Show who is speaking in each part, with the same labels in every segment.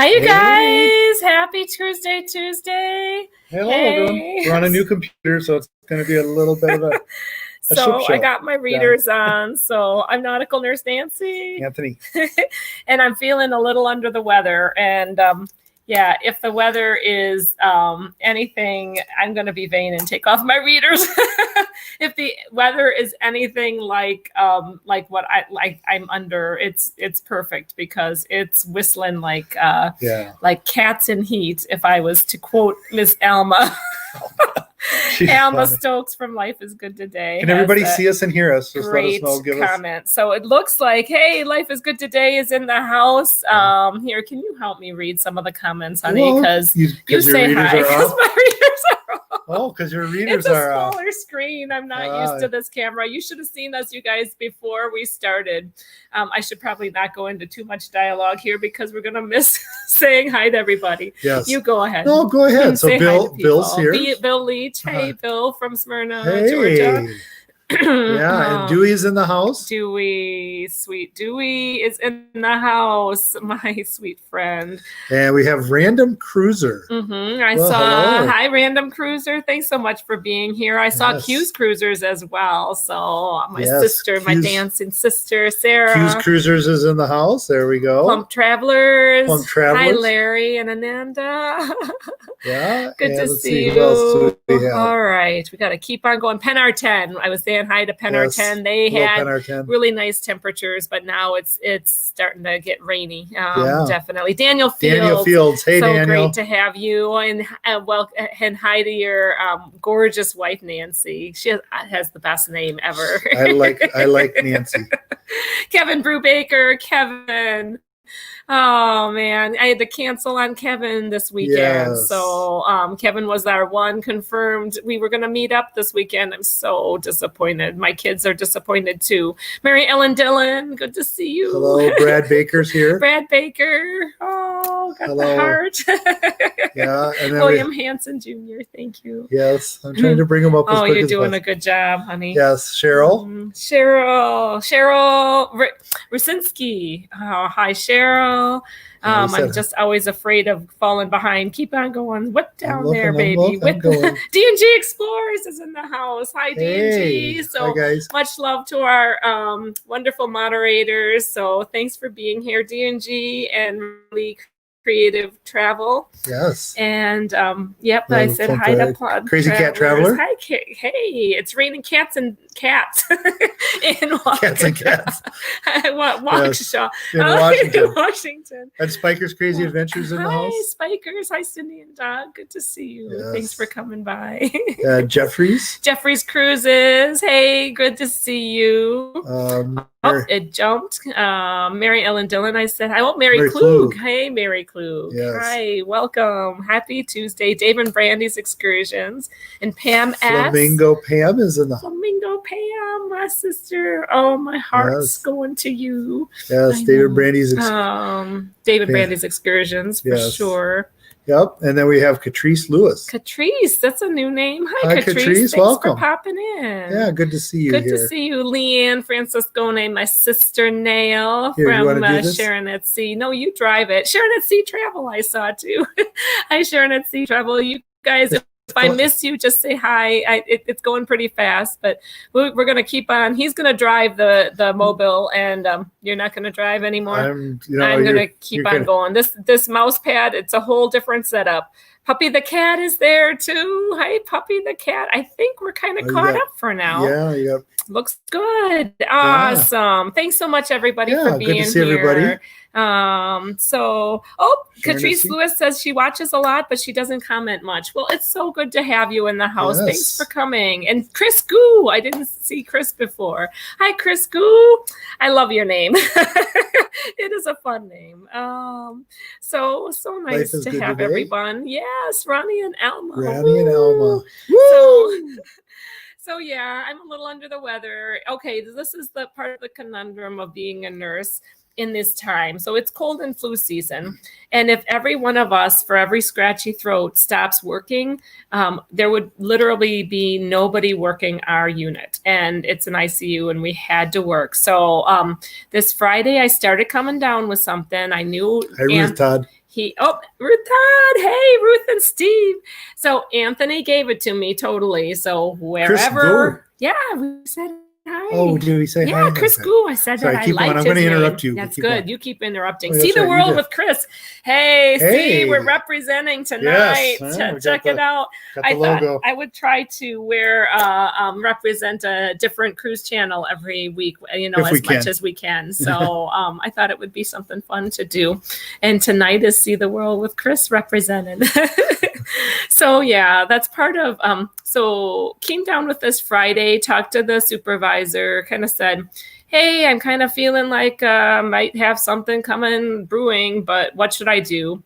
Speaker 1: Hi, you
Speaker 2: Hey.
Speaker 1: guys. Happy Cruiseday Tuesday.
Speaker 2: Hello,
Speaker 1: Hey.
Speaker 2: everyone. We're on a new computer, so it's going to be a little bit of a
Speaker 1: So
Speaker 2: ship show.
Speaker 1: I got my readers on. So I'm Nautical Nurse Nancy.
Speaker 2: Anthony.
Speaker 1: And I'm feeling a little under the weather. And yeah, if the weather is anything, I'm going to be vain and take off my readers. If the weather is anything like what I'm under, it's perfect because it's whistling like cats in heat. If I was to quote Miss Alma. Alma Stokes from Life is Good Today.
Speaker 2: Can everybody see us and hear us? Just let us know. Give
Speaker 1: comment. So it looks like, hey, Life is Good Today is in the house. Here, can you help me read some of the comments, honey? Because you say hi. Because my readers are off.
Speaker 2: Oh, because your readers are off.
Speaker 1: It's a smaller screen. I'm not used to this camera. You should have seen us, you guys, before we started. I should probably not go into too much dialogue here because we're going to miss saying hi to everybody.
Speaker 2: Yes.
Speaker 1: You go ahead.
Speaker 2: No, go ahead. So Bill's here.
Speaker 1: Bill Leach. Hey, Bill from Smyrna,
Speaker 2: hey.
Speaker 1: Georgia.
Speaker 2: Yeah, and Dewey's in the house.
Speaker 1: Dewey, sweet Dewey is in the house, my sweet friend.
Speaker 2: And we have Random Cruiser.
Speaker 1: I saw, hi, Random Cruiser. Thanks so much for being here. I saw Q's Cruisers as well. So my sister, my dancing sister, Sarah.
Speaker 2: Q's Cruisers is in the house. There we go.
Speaker 1: Plump Travelers.
Speaker 2: Plump Travelers.
Speaker 1: Hi, Larry and Ananda.
Speaker 2: Yeah.
Speaker 1: Good to see you.
Speaker 2: Who else do we have?
Speaker 1: All right. We got to keep on going. Penn 10. I was saying hi to Penn 10. They had really nice temperatures, but now it's starting to get rainy. Definitely. Daniel Fields. Hey, Daniel. So great to have you, and hi to your gorgeous wife, Nancy. She has the best name ever.
Speaker 2: I like Nancy.
Speaker 1: Kevin Brubaker. Kevin. Oh man, I had to cancel on Kevin this weekend. So Kevin was our one confirmed. We were going to meet up this weekend. I'm so disappointed. My kids are disappointed too. Mary Ellen Dillon, good to see you.
Speaker 2: Hello, Brad Baker's here.
Speaker 1: Brad Baker. Oh, got the heart.
Speaker 2: Yeah, and then
Speaker 1: William Hanson Jr. Thank you.
Speaker 2: Yes, I'm trying to bring him up.
Speaker 1: Oh, you're doing a good job, honey.
Speaker 2: Yes, Cheryl.
Speaker 1: Cheryl Rosinski. Oh, hi, Cheryl. I'm just always afraid of falling behind. Keep on going. What down there, baby? D&G Explorers is in the house. Hi, D&G. So much love to our wonderful moderators. So thanks for being here, D&G, and really creative travel.
Speaker 2: Yes.
Speaker 1: And I said hi to Plod
Speaker 2: Crazy Cat Traveler.
Speaker 1: Hi, hey, it's raining cats in Waukesha.
Speaker 2: Cats and cats.
Speaker 1: Waukesha.
Speaker 2: In
Speaker 1: Washington.
Speaker 2: And Spiker's Crazy Adventures in the house.
Speaker 1: Hi, Spikers. Hi, Cindy and Doug. Good to see you.
Speaker 2: Yes.
Speaker 1: Thanks for coming by.
Speaker 2: Jeffries
Speaker 1: Cruises. Hey, good to see you. It jumped. Mary Ellen Dillon. I said, Mary Klug. Hey, Mary Klug.
Speaker 2: Yes.
Speaker 1: Hi, welcome. Happy Tuesday. Dave and Brandy's Excursions. And Pam S.
Speaker 2: Flamingo Pam is in the
Speaker 1: Flamingo Pam, my sister. Oh, my heart's going to you.
Speaker 2: Yes, David Brandy's
Speaker 1: Brandy's Excursions for sure.
Speaker 2: Yep, and then we have Catrice Lewis.
Speaker 1: Catrice, that's a new name. Hi, Catrice. Thanks
Speaker 2: welcome
Speaker 1: for popping in.
Speaker 2: Yeah, good to see you.
Speaker 1: Good to see you, Leanne Franciscone, my sister Nail from Sharon at Sea. No, you drive it. Sharon at Sea Travel, I saw too. Hi, Sharon at Sea Travel. You guys. If I miss you, just say hi. It's going pretty fast, but we're going to keep on. He's going to drive the mobile, and you're not going to drive anymore. I'm going to keep on going. This mouse pad, it's a whole different setup. Puppy the cat is there too. Hi, Puppy the cat. I think we're kind of caught up for now.
Speaker 2: Yeah.
Speaker 1: Looks good. Awesome. Thanks so much, everybody, for being
Speaker 2: good to see
Speaker 1: here.
Speaker 2: Everybody.
Speaker 1: Catrice Lewis says she watches a lot, but she doesn't comment much. Well, it's so good to have you in the house. Yes. Thanks for coming. And Chris Goo, I didn't see Chris before. Hi, Chris Goo. I love your name. It is a fun name. So nice to have everyone. Yes, Ronnie and Alma. So yeah, I'm a little under the weather. Okay, this is the part of the conundrum of being a nurse in this time. So it's cold and flu season. And if every one of us, for every scratchy throat, stops working, there would literally be nobody working our unit. And it's an ICU and we had to work. So this Friday, I started coming down with something. I knew.
Speaker 2: Hi, Ruth Todd.
Speaker 1: Ruth Todd. Hey, Ruth and Steve. So Anthony gave it to me totally. So wherever, we said hi.
Speaker 2: Oh, did we say hi?
Speaker 1: Yeah, Chris Goo. I said
Speaker 2: Sorry,
Speaker 1: that. I liked
Speaker 2: I'm going to interrupt
Speaker 1: name.
Speaker 2: you.
Speaker 1: That's good. You keep interrupting.
Speaker 2: Oh,
Speaker 1: See the
Speaker 2: right,
Speaker 1: world with Chris. Hey, see, we're representing tonight.
Speaker 2: Yes.
Speaker 1: Check it out.
Speaker 2: I thought
Speaker 1: I would try to represent a different cruise channel every week, as much as we can. So I thought it would be something fun to do. And tonight is See the World with Chris represented. So yeah, that's part of, so came down with this Friday, talked to the supervisor, kind of said, hey, I'm kind of feeling like might have something coming brewing, but what should I do?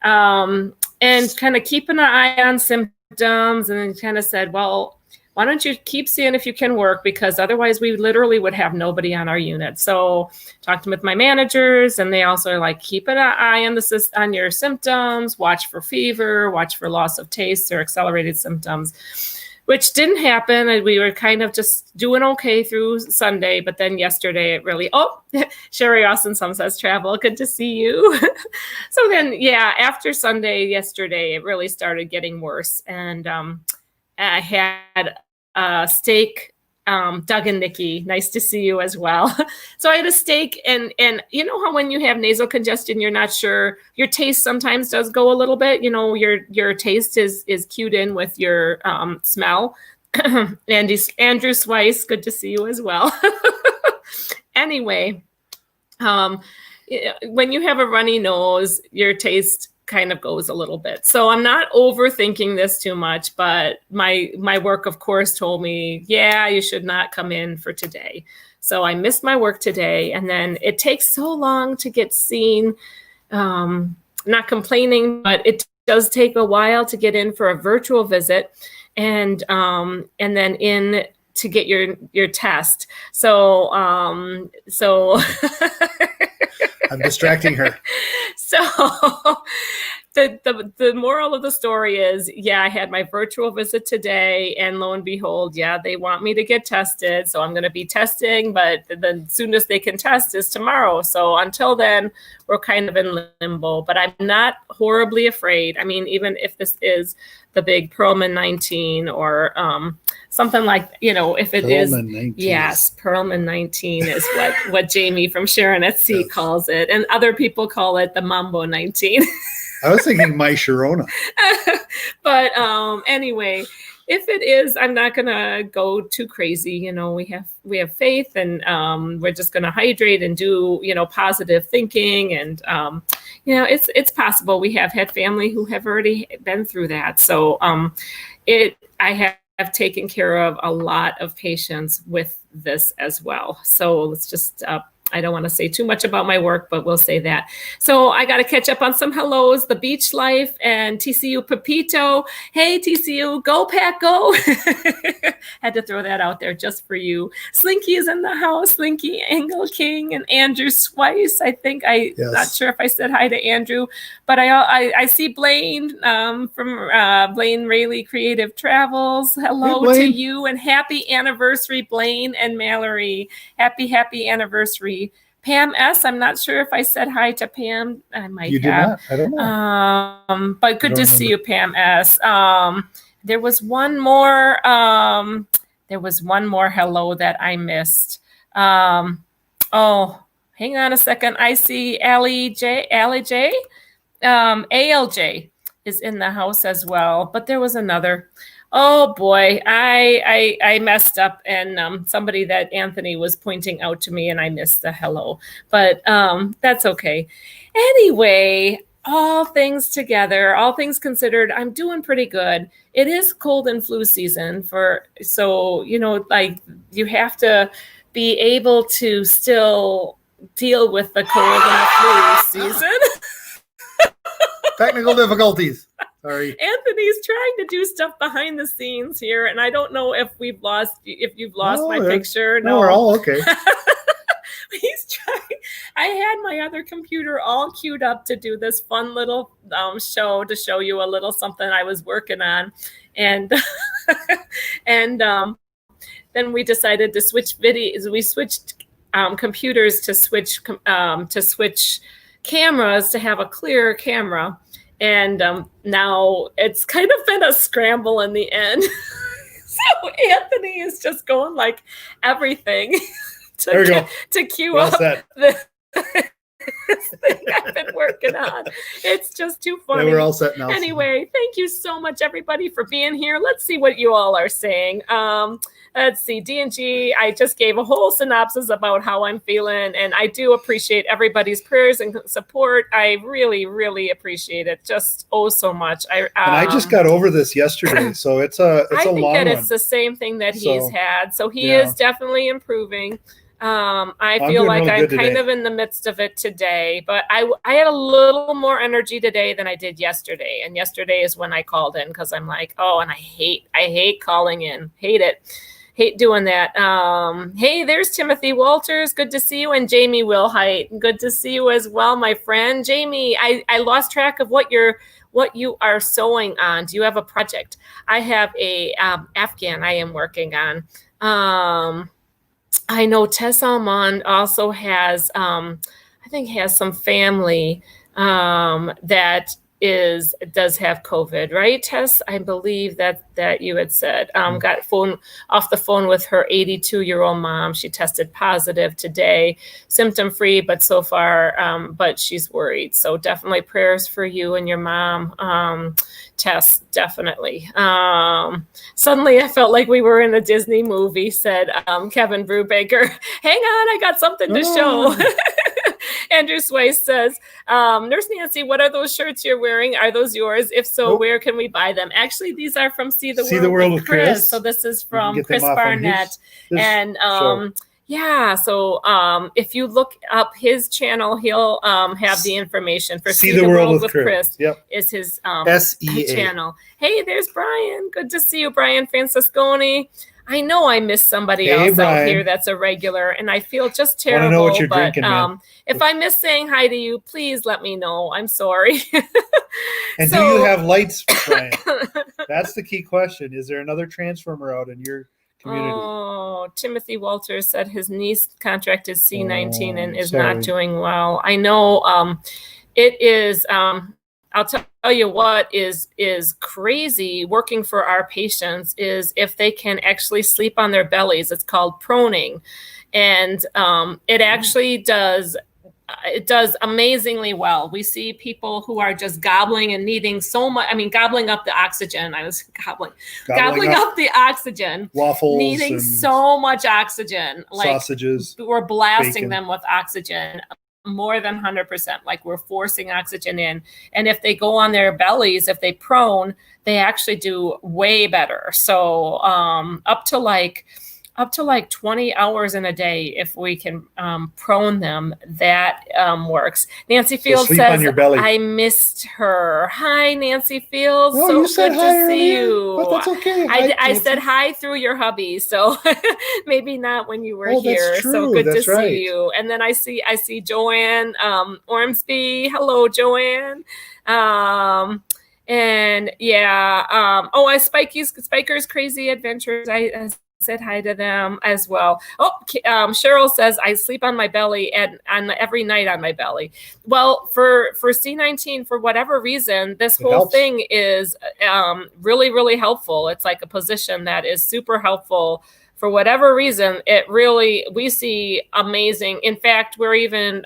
Speaker 1: And kind of keeping an eye on symptoms, and then kind of said, well, why don't you keep seeing if you can work, because otherwise we literally would have nobody on our unit. So talked with my managers, and they also are like, keep an eye on your symptoms, watch for fever, watch for loss of taste or accelerated symptoms, which didn't happen. And we were kind of just doing okay through Sunday. But then yesterday it really, Sherry Austin says travel. Good to see you. So then, after Sunday yesterday, it really started getting worse. And I had steak, Doug and Nikki, nice to see you as well. So I had a steak, and you know how when you have nasal congestion, you're not sure, your taste sometimes does go a little bit, your taste is cued in with your smell. Andrew Swice, good to see you as well. Anyway, when you have a runny nose, your taste kind of goes a little bit. So I'm not overthinking this too much, but my work, of course, told me, you should not come in for today. So I missed my work today. And then it takes so long to get seen. Not complaining, but it does take a while to get in for a virtual visit, and then in to get your test. So I'm
Speaker 2: distracting her.
Speaker 1: So the moral of the story is, I had my virtual visit today, and lo and behold, they want me to get tested. So I'm going to be testing, but the soonest they can test is tomorrow. So until then, we're kind of in limbo, but I'm not horribly afraid. I mean, even if this is the big Perlman 19 or something like, if it is,
Speaker 2: 19.
Speaker 1: yes, Perlman 19 is what Jamie from Sharon at Sea calls it. And other people call it the Mambo 19.
Speaker 2: I was thinking my Sharona.
Speaker 1: But anyway, if it is, I'm not going to go too crazy. We have faith, and we're just going to hydrate and do, positive thinking. And, it's possible. We have had family who have already been through that. So I have taken care of a lot of patients with this as well. So let's just I don't want to say too much about my work, but we'll say that. So I got to catch up on some hellos, the Beach Life and TCU Pepito. Hey, TCU, go Pack, go. Had to throw that out there just for you. Slinky is in the house, Slinky, Angle King, and Andrew Swice. I think not sure if I said hi to Andrew, but I see Blaine from Blaine Rayleigh Creative Travels. Hello to you, and happy anniversary, Blaine and Mallory. Happy anniversary. Pam S. I'm not sure if I said hi to Pam. I might
Speaker 2: you
Speaker 1: have.
Speaker 2: Did not? I don't know.
Speaker 1: But good to see you, Pam S. There was one more. Hello that I missed. Hang on a second. I see Allie J. ALJ is in the house as well. But there was another. Oh boy, I messed up, and somebody that Anthony was pointing out to me, and I missed the hello, but that's okay. Anyway, all things together, all things considered, I'm doing pretty good. It is cold and flu season so you have to be able to still deal with the cold and the flu season.
Speaker 2: Technical difficulties. Sorry.
Speaker 1: Anthony's trying to do stuff behind the scenes here, and I don't know if you've lost my picture.
Speaker 2: No, we're all okay.
Speaker 1: He's trying. I had my other computer all queued up to do this fun little show to show you a little something I was working on, and then we decided to switch videos. We switched computers to switch cameras to have a clearer camera. And now it's kind of been a scramble in the end. So Anthony is just going like everything to queue up the this thing I've been working on. It's just too funny.
Speaker 2: Yeah, we're all set now.
Speaker 1: Anyway, thank you so much, everybody, for being here. Let's see what you all are saying. Let's see. D&G, I just gave a whole synopsis about how I'm feeling, and I do appreciate everybody's prayers and support. I really, really appreciate it just so much. And
Speaker 2: I just got over this yesterday, so it's a long one. I think that
Speaker 1: it's the same thing that he's had. So he is definitely improving. I feel like I'm kind of in the midst of it today, but I had a little more energy today than I did yesterday. And yesterday is when I called in because I'm like, oh, and I hate calling in. Hate it. Hate doing that. Hey, there's Timothy Walters. Good to see you. And Jamie Wilhite. Good to see you as well, my friend. Jamie, I lost track of what you are sewing on. Do you have a project? I have a Afghan I am working on. I know Tess Almond also has, I think has some family that does have COVID, right, Tess? I believe that you had said. Got off the phone with her 82-year-old mom. She tested positive today, symptom-free, but so far, but she's worried. So definitely prayers for you and your mom, Tess, definitely. Suddenly I felt like we were in a Disney movie, said Kevin Brubaker. Hang on, I got something to show. Andrew Swayze says, Nurse Nancy, what are those shirts you're wearing? Are those yours? If so, where can we buy them? Actually, these are from See the World with Chris. So this is from Chris Barnett. And yeah, so if you look up his channel, he'll have the information for See the World with Chris. Is his channel. Hey, there's Brian. Good to see you, Brian Francisconi. I know I missed somebody else out here that's a regular, and I feel just terrible. Know what you're drinking, man. If I miss saying hi to you, please let me know. I'm sorry.
Speaker 2: And do you have lights, Brian? That's the key question. Is there another transformer out in your community?
Speaker 1: Oh, Timothy Walters said his niece contracted C19 and is not doing well. I know it is... I'll tell you what is crazy working for our patients is if they can actually sleep on their bellies. It's called proning. And it actually does amazingly well. We see people who are just gobbling and needing so much. I mean, gobbling up the oxygen. I was gobbling up the oxygen.
Speaker 2: Waffles.
Speaker 1: Needing so much oxygen. Like
Speaker 2: sausages.
Speaker 1: We're blasting them with oxygen. More than 100%, like we're forcing oxygen in. And if they go on their bellies, if they prone, they actually do way better. So up to like 20 hours in a day, if we can prone them, that works. Nancy Fields says, I missed her. Hi, Nancy Fields.
Speaker 2: Oh,
Speaker 1: so
Speaker 2: you said
Speaker 1: good
Speaker 2: hi
Speaker 1: to see you.
Speaker 2: But that's okay.
Speaker 1: I said hi through your hubby, so maybe not when you were here.
Speaker 2: That's true.
Speaker 1: So good to
Speaker 2: right.
Speaker 1: see you. And then I see Joanne Ormsby. Hello, Joanne. And yeah. Spiker's Crazy Adventures. I said hi to them as well. Oh, Cheryl says I sleep on my belly and every night on my belly. Well, for C19, for whatever reason, this whole thing is really, really helpful. It's like a position that is super helpful. For whatever reason, we see amazing. In fact, we're even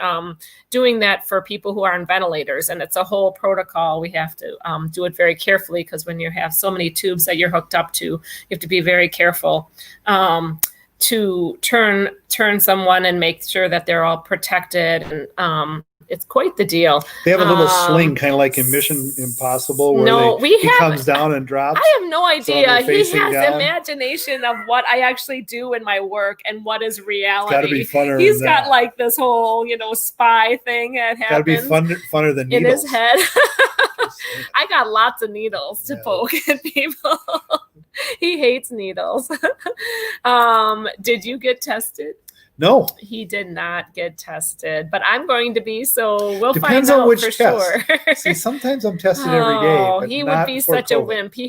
Speaker 1: doing that for people who are on ventilators, and it's a whole protocol. We have to do it very carefully because when you have so many tubes that you're hooked up to, you have to be very careful to turn someone and make sure that they're all protected. And it's quite the deal.
Speaker 2: They have a little sling, kind of like in Mission Impossible, where he comes down and drops.
Speaker 1: I have no idea. He has imagination of what I actually do in my work and what is reality.
Speaker 2: It's gotta be funner.
Speaker 1: He's got like this whole, spy thing that happens.
Speaker 2: Gotta be funner than needles.
Speaker 1: In his head. I got lots of needles to poke at people. He hates needles. Did you get tested?
Speaker 2: No.
Speaker 1: He did not get tested, but I'm going to be, so we'll
Speaker 2: Depends
Speaker 1: find out
Speaker 2: on which
Speaker 1: for
Speaker 2: test.
Speaker 1: Sure.
Speaker 2: See, sometimes I'm tested every day. But
Speaker 1: he would be such a wimp. He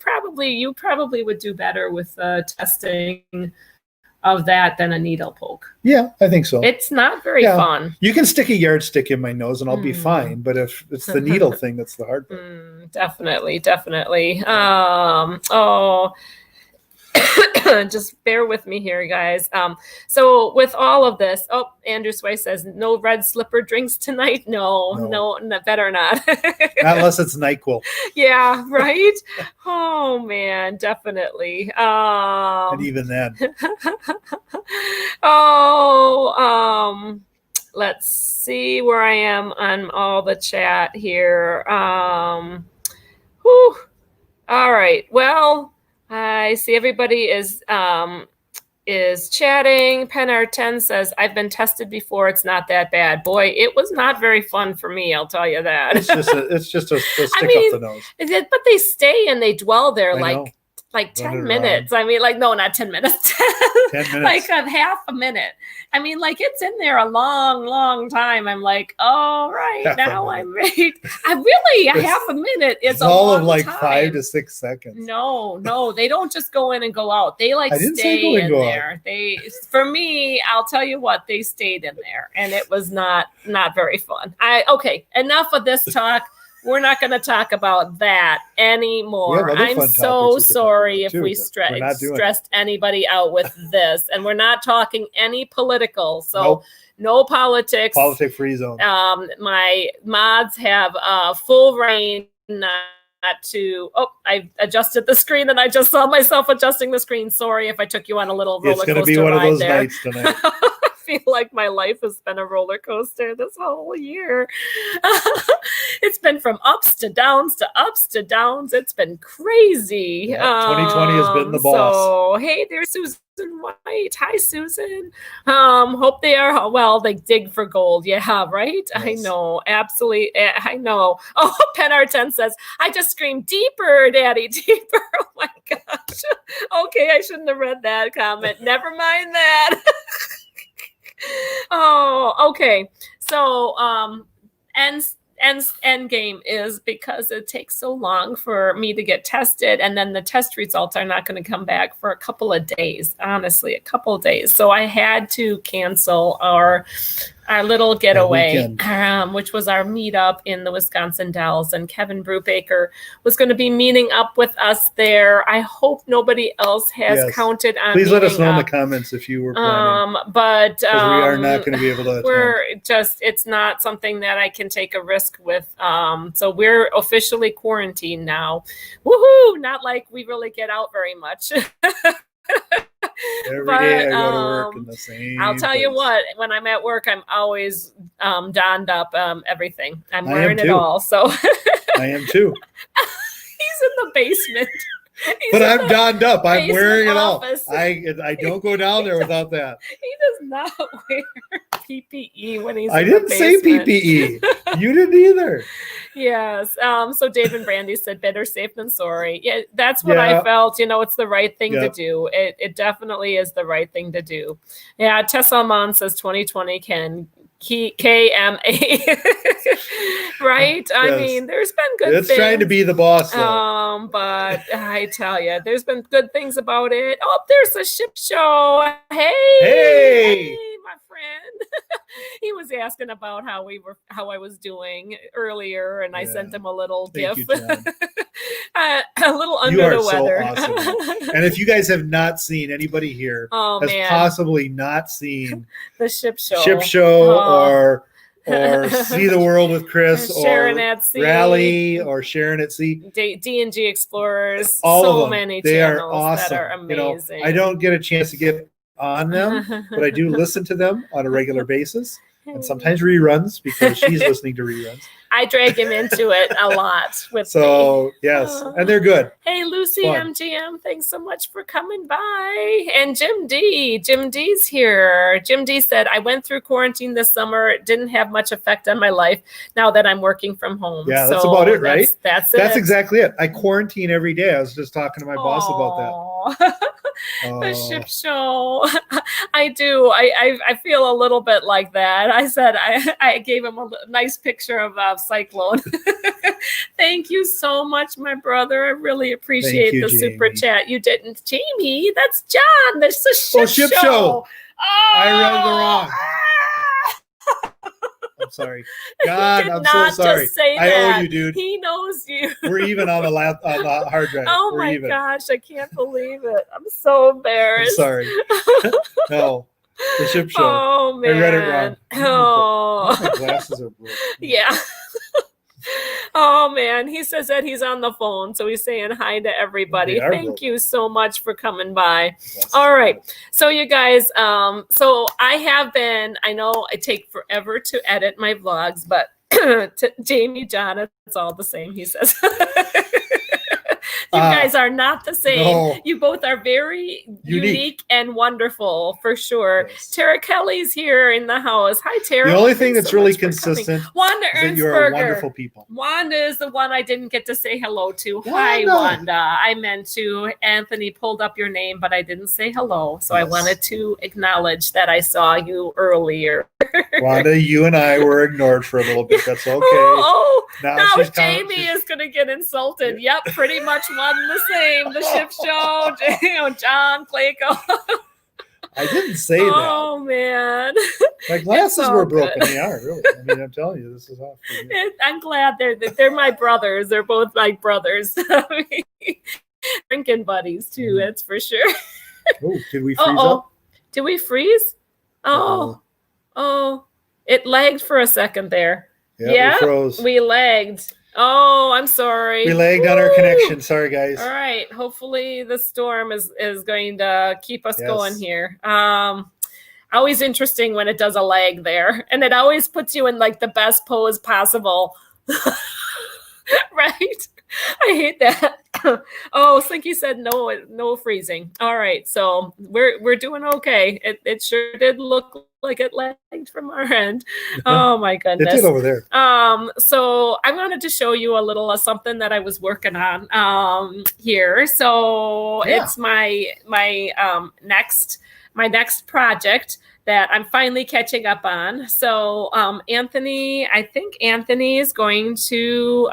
Speaker 1: probably would do better with testing of that than a needle poke.
Speaker 2: Yeah, I think so.
Speaker 1: It's not very fun.
Speaker 2: You can stick a yardstick in my nose and I'll be fine. But if it's the needle thing, that's the hard part.
Speaker 1: Definitely. Just bear with me here, guys. So with all of this, Andrew Sway says, no red slipper drinks tonight. No, better not.
Speaker 2: Not unless it's NyQuil.
Speaker 1: Yeah, right? Oh, man, definitely.
Speaker 2: And even then.
Speaker 1: Let's see where I am on all the chat here. All right. Well, I see everybody is chatting. Penr10 says, I've been tested before. It's not that bad. Boy, it was not very fun for me. I'll tell you that.
Speaker 2: It's just a stick up the nose.
Speaker 1: But they stay and they dwell there like 10 minutes.
Speaker 2: Around.
Speaker 1: I mean, like, no, not 10 minutes.
Speaker 2: 10 minutes.
Speaker 1: Like a half a minute. I mean, like, it's in there a long, long time. I'm like, all right, now I'm ready. A half a minute is a
Speaker 2: all
Speaker 1: long
Speaker 2: of like
Speaker 1: time.
Speaker 2: 5 to 6 seconds.
Speaker 1: No, they don't just go in and go out. They stay in there. For me, I'll tell you what, they stayed in there, and it was not very fun. Okay, enough of this talk. We're not going to talk about that anymore. I'm so sorry if we stressed anybody out with this. And we're not talking any political. So no politics.
Speaker 2: Politic-free zone.
Speaker 1: My mods have full reign to... I adjusted the screen and I just saw myself adjusting the screen. Sorry if I took you on a little roller coaster ride.
Speaker 2: It's going to be one of those nights tonight.
Speaker 1: I feel like my life has been a roller coaster this whole year. It's been from ups to downs to ups to downs. It's been crazy.
Speaker 2: Yeah, 2020 has been the boss.
Speaker 1: So, hey, there's Susan White. Hi, Susan. Hope they are well. They dig for gold. Yeah, right? Yes. I know. Absolutely. I know. Oh, Penr10 says, I just screamed, deeper, Daddy, deeper. Oh, my gosh. Okay, I shouldn't have read that comment. Never mind that. Oh, okay. So, end game is because it takes so long for me to get tested, and then the test results are not going to come back for a couple of days. Honestly, a couple of days. So I had to cancel our little getaway, which was our meetup in the Wisconsin Dells, and Kevin Brubaker was going to be meeting up with us there. I hope nobody else has counted on.
Speaker 2: Please let us know in the comments if you were planning.
Speaker 1: But
Speaker 2: we are not going to be able to.
Speaker 1: It's not something that I can take a risk with. So we're officially quarantined now. Woohoo! Not like we really get out very much.
Speaker 2: Every day I go to work in the same
Speaker 1: I'll tell you what, when I'm at work, I'm always donned up everything. I'm wearing it all. So
Speaker 2: I am too.
Speaker 1: He's in the basement.
Speaker 2: But I'm donned up. I'm wearing it all. I don't go down there without that.
Speaker 1: He does not wear PPE when he's
Speaker 2: I didn't say PPE. You didn't either.
Speaker 1: Yes. So David Brandy said better safe than sorry. Yeah, that's what I felt. It's the right thing to do. It definitely is the right thing to do. Yeah, Tess Alman says 2020 can KMA. Right? Yes. I mean, there's been good things.
Speaker 2: It's trying to be the boss, though.
Speaker 1: But I tell you, there's been good things about it. Oh, there's a ship show. Hey, my friend. He was asking about how I was doing earlier, and I sent him a little GIF.
Speaker 2: You,
Speaker 1: a little under the weather.
Speaker 2: So awesome. And if you guys have not seen, anybody here has possibly not seen
Speaker 1: the ship show,
Speaker 2: or See the World with Chris, or
Speaker 1: Sharon at Sea,
Speaker 2: Rally, or Sharon at Sea,
Speaker 1: D&G Explorers.
Speaker 2: All of them.
Speaker 1: Many
Speaker 2: they
Speaker 1: channels
Speaker 2: are awesome.
Speaker 1: That are amazing.
Speaker 2: I don't get a chance to get on them, but I do listen to them on a regular basis, and sometimes reruns because she's listening to reruns.
Speaker 1: I drag him into it a lot with
Speaker 2: me. Yes, and they're good.
Speaker 1: Hey, Lucy MGM, thanks so much for coming by. And Jim D's here. Jim D said, I went through quarantine this summer. It didn't have much effect on my life now that I'm working from home.
Speaker 2: Yeah, that's about it, right?
Speaker 1: That's
Speaker 2: exactly it. I quarantine every day. I was just talking to my boss about that.
Speaker 1: The ship show. I do. I feel a little bit like that. I said I gave him a nice picture of Cyclone. Thank you so much, my brother. I really appreciate the
Speaker 2: Jamie.
Speaker 1: super chat. You didn't, Jamie. That's John. That's the ship
Speaker 2: show.
Speaker 1: Oh,
Speaker 2: I read the wrong. I'm sorry. God, I'm so sorry. I owe you, dude.
Speaker 1: He knows you.
Speaker 2: We're even on the hard drive.
Speaker 1: Oh
Speaker 2: We're
Speaker 1: my
Speaker 2: even.
Speaker 1: gosh, I can't believe it. I'm so embarrassed.
Speaker 2: I'm sorry. No, the ship show.
Speaker 1: Oh man.
Speaker 2: I read it wrong.
Speaker 1: Oh.
Speaker 2: My glasses are broken.
Speaker 1: Yeah. Oh man, he says that he's on the phone, so he's saying hi to everybody. Thank you so much for coming by. All right, so you guys, so I know I take forever to edit my vlogs, but to Jamie, John, it's all the same, he says. You guys are not the same. No. You both are very unique and wonderful, for sure. Yes. Tara Kelly's here in the house. Hi, Tara.
Speaker 2: The only thing that's really consistent
Speaker 1: Wanda
Speaker 2: is that you're wonderful people.
Speaker 1: Wanda is the one I didn't get to say hello to. Wanda. Hi, Wanda. I meant to. Anthony pulled up your name, but I didn't say hello. So yes. I wanted to acknowledge that I saw you earlier.
Speaker 2: Wanda, you and I were ignored for a little bit. That's okay.
Speaker 1: Now Jamie is going to get insulted. Yep, pretty much one the same. The ship show, John Clayco.
Speaker 2: I didn't say that.
Speaker 1: Oh man,
Speaker 2: my glasses were broken. They are really. I mean, I'm telling you, this is awful.
Speaker 1: I'm glad they're my brothers. They're both my brothers. Drinking buddies too. That's for sure.
Speaker 2: Oh, did we freeze up?
Speaker 1: Did we freeze? Oh, it lagged for a second there.
Speaker 2: Yeah, we froze.
Speaker 1: We lagged. Oh, I'm sorry.
Speaker 2: We lagged on our connection. Sorry, guys.
Speaker 1: All right. Hopefully the storm is going to keep us going here. Always interesting when it does a lag there. And it always puts you in like the best pose possible. Right? I hate that. Oh, Slinky said no freezing. All right. So we're doing okay. It sure did look like it lagged from our end. Oh my goodness.
Speaker 2: It did over there.
Speaker 1: So I wanted to show you a little of something that I was working on here. So it's my next project that I'm finally catching up on. So I think Anthony is going to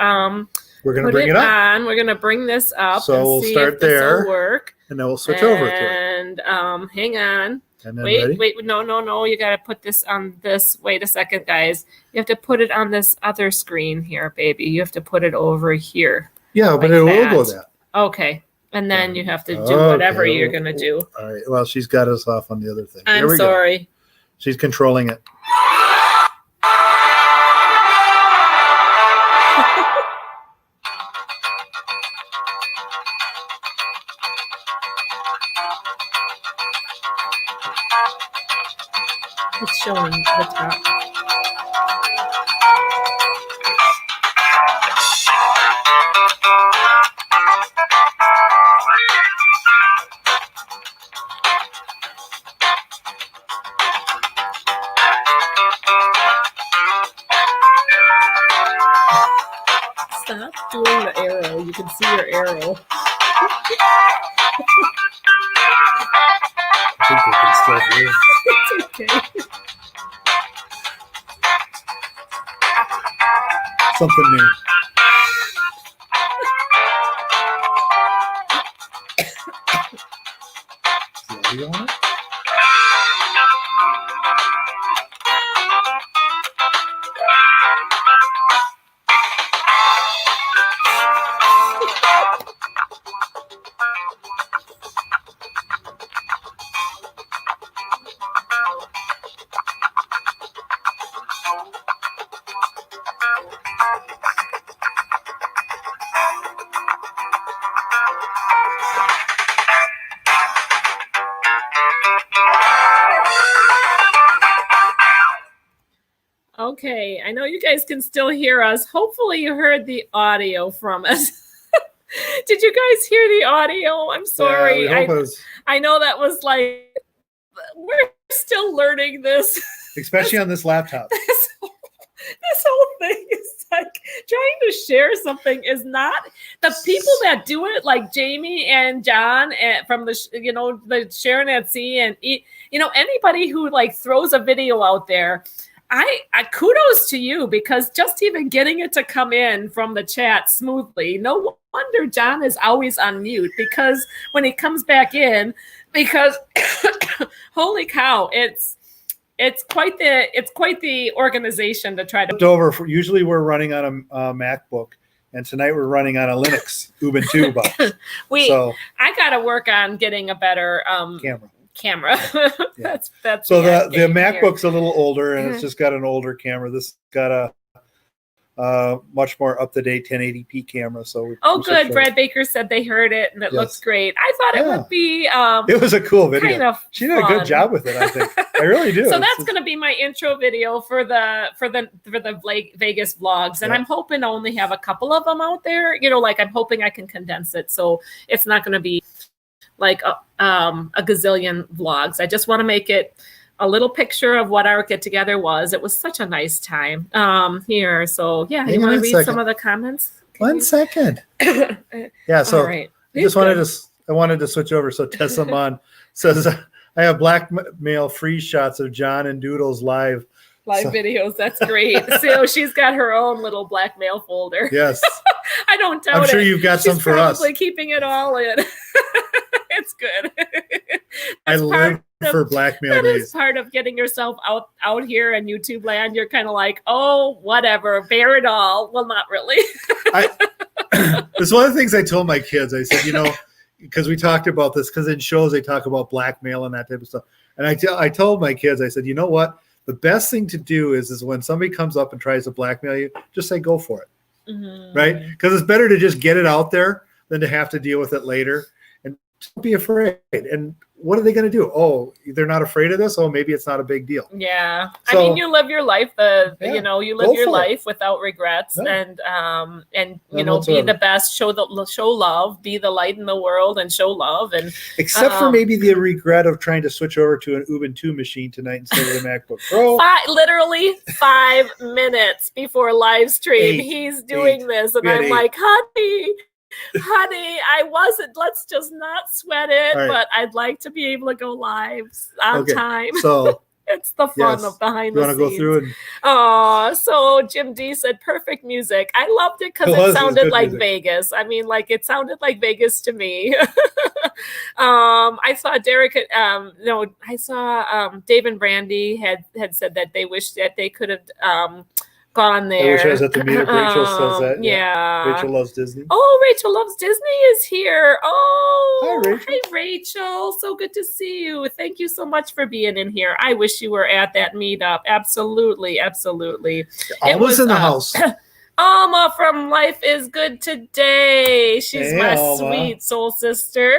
Speaker 2: we're going to bring it up.
Speaker 1: We're going to bring this up.
Speaker 2: So we'll start there.
Speaker 1: Work.
Speaker 2: And then we'll switch over to it.
Speaker 1: And hang on.
Speaker 2: And then
Speaker 1: wait, no. You got to put this on this. Wait a second, guys. You have to put it on this other screen here, baby. You have to put it over here.
Speaker 2: Yeah, but it will go that.
Speaker 1: Okay. And then you have to do whatever you're going to do.
Speaker 2: All right. Well, she's got us off on the other thing.
Speaker 1: I'm sorry.
Speaker 2: Go. She's controlling it.
Speaker 1: It's showing the top. Stop doing the arrow. You can see your arrow.
Speaker 2: I think they can still hear it.
Speaker 1: It's okay.
Speaker 2: Something new. Is the audio on it?
Speaker 1: Okay, I know you guys can still hear us. Hopefully you heard the audio from us. Did you guys hear the audio? I'm sorry.
Speaker 2: Yeah,
Speaker 1: I know that was like, we're still learning this.
Speaker 2: Especially on this laptop.
Speaker 1: This whole thing is like trying to share something is not the people that do it, like Jamie and John from the Sharon at Sea, and anybody who like throws a video out there. I kudos to you, because just even getting it to come in from the chat smoothly. No wonder John is always on mute, because when he comes back in, because holy cow, it's quite the organization to try to.
Speaker 2: Usually we're running on a MacBook, and tonight we're running on a Linux Ubuntu box. I
Speaker 1: got to work on getting a better camera.
Speaker 2: Yeah.
Speaker 1: That's
Speaker 2: so the MacBook's a little older, and it's just got an older camera. This got a much more up-to-date 1080p camera. So
Speaker 1: good. Brad Baker said they heard it, and it looks great. I thought it would be
Speaker 2: it was a cool video.
Speaker 1: Kind of
Speaker 2: she did a good job with it, I think. I really do.
Speaker 1: So that's going to be my intro video for the Vegas vlogs, and I'm hoping to only have a couple of them out there. I'm hoping I can condense it, so it's not going to be like a gazillion vlogs. I just want to make it a little picture of what our get together was. It was such a nice time here. So you want to read some of the comments?
Speaker 2: One second. Yeah. So
Speaker 1: right.
Speaker 2: I wanted to switch over. So Tessa Mon says, I have blackmail free shots of John and Doodles live
Speaker 1: videos. That's great. So she's got her own little blackmail folder.
Speaker 2: Yes.
Speaker 1: I don't doubt it.
Speaker 2: I'm sure you've got some for us.
Speaker 1: She's probably keeping it all in. It's good.
Speaker 2: I live for blackmail
Speaker 1: that
Speaker 2: days.
Speaker 1: Is part of getting yourself out here in YouTube land. You're kind of like, oh, whatever, bear it all. Well, not really.
Speaker 2: It's one of the things I told my kids. I said, because we talked about this, because in shows they talk about blackmail and that type of stuff. And I told my kids, I said, you know what? The best thing to do is when somebody comes up and tries to blackmail you, just say go for it. Mm-hmm. Right? Because it's better to just get it out there than to have to deal with it later. And don't be afraid. And what are they going to do? Oh, they're not afraid of this? Oh, maybe it's not a big deal.
Speaker 1: Yeah. So, I mean, you live your life, you live your life without regrets, and be the best, show love, be the light in the world and show love. And
Speaker 2: except for maybe the regret of trying to switch over to an Ubuntu machine tonight instead of the MacBook Pro.
Speaker 1: Literally 5 minutes before live stream, he's doing this. And I'm like, honey, I wasn't. Let's just not sweat it. Right. But I'd like to be able to go live on time.
Speaker 2: So
Speaker 1: it's the fun of behind the scenes.
Speaker 2: You want to go through it?
Speaker 1: Oh, so Jim D said perfect music. I loved it because it sounded like music. Vegas. I mean, it sounded like Vegas to me. I saw Derek. I saw Dave and Brandy had said that they wished that they could have. Gone there.
Speaker 2: I wish I was at the meetup. Rachel says that.
Speaker 1: Yeah.
Speaker 2: Rachel loves Disney.
Speaker 1: Oh, Rachel loves Disney is here. Oh,
Speaker 2: hi
Speaker 1: Rachel. So good to see you. Thank you so much for being in here. I wish you were at that meetup. Absolutely.
Speaker 2: Alma's in the house.
Speaker 1: Alma from Life is Good Today. She's my sweet soul sister.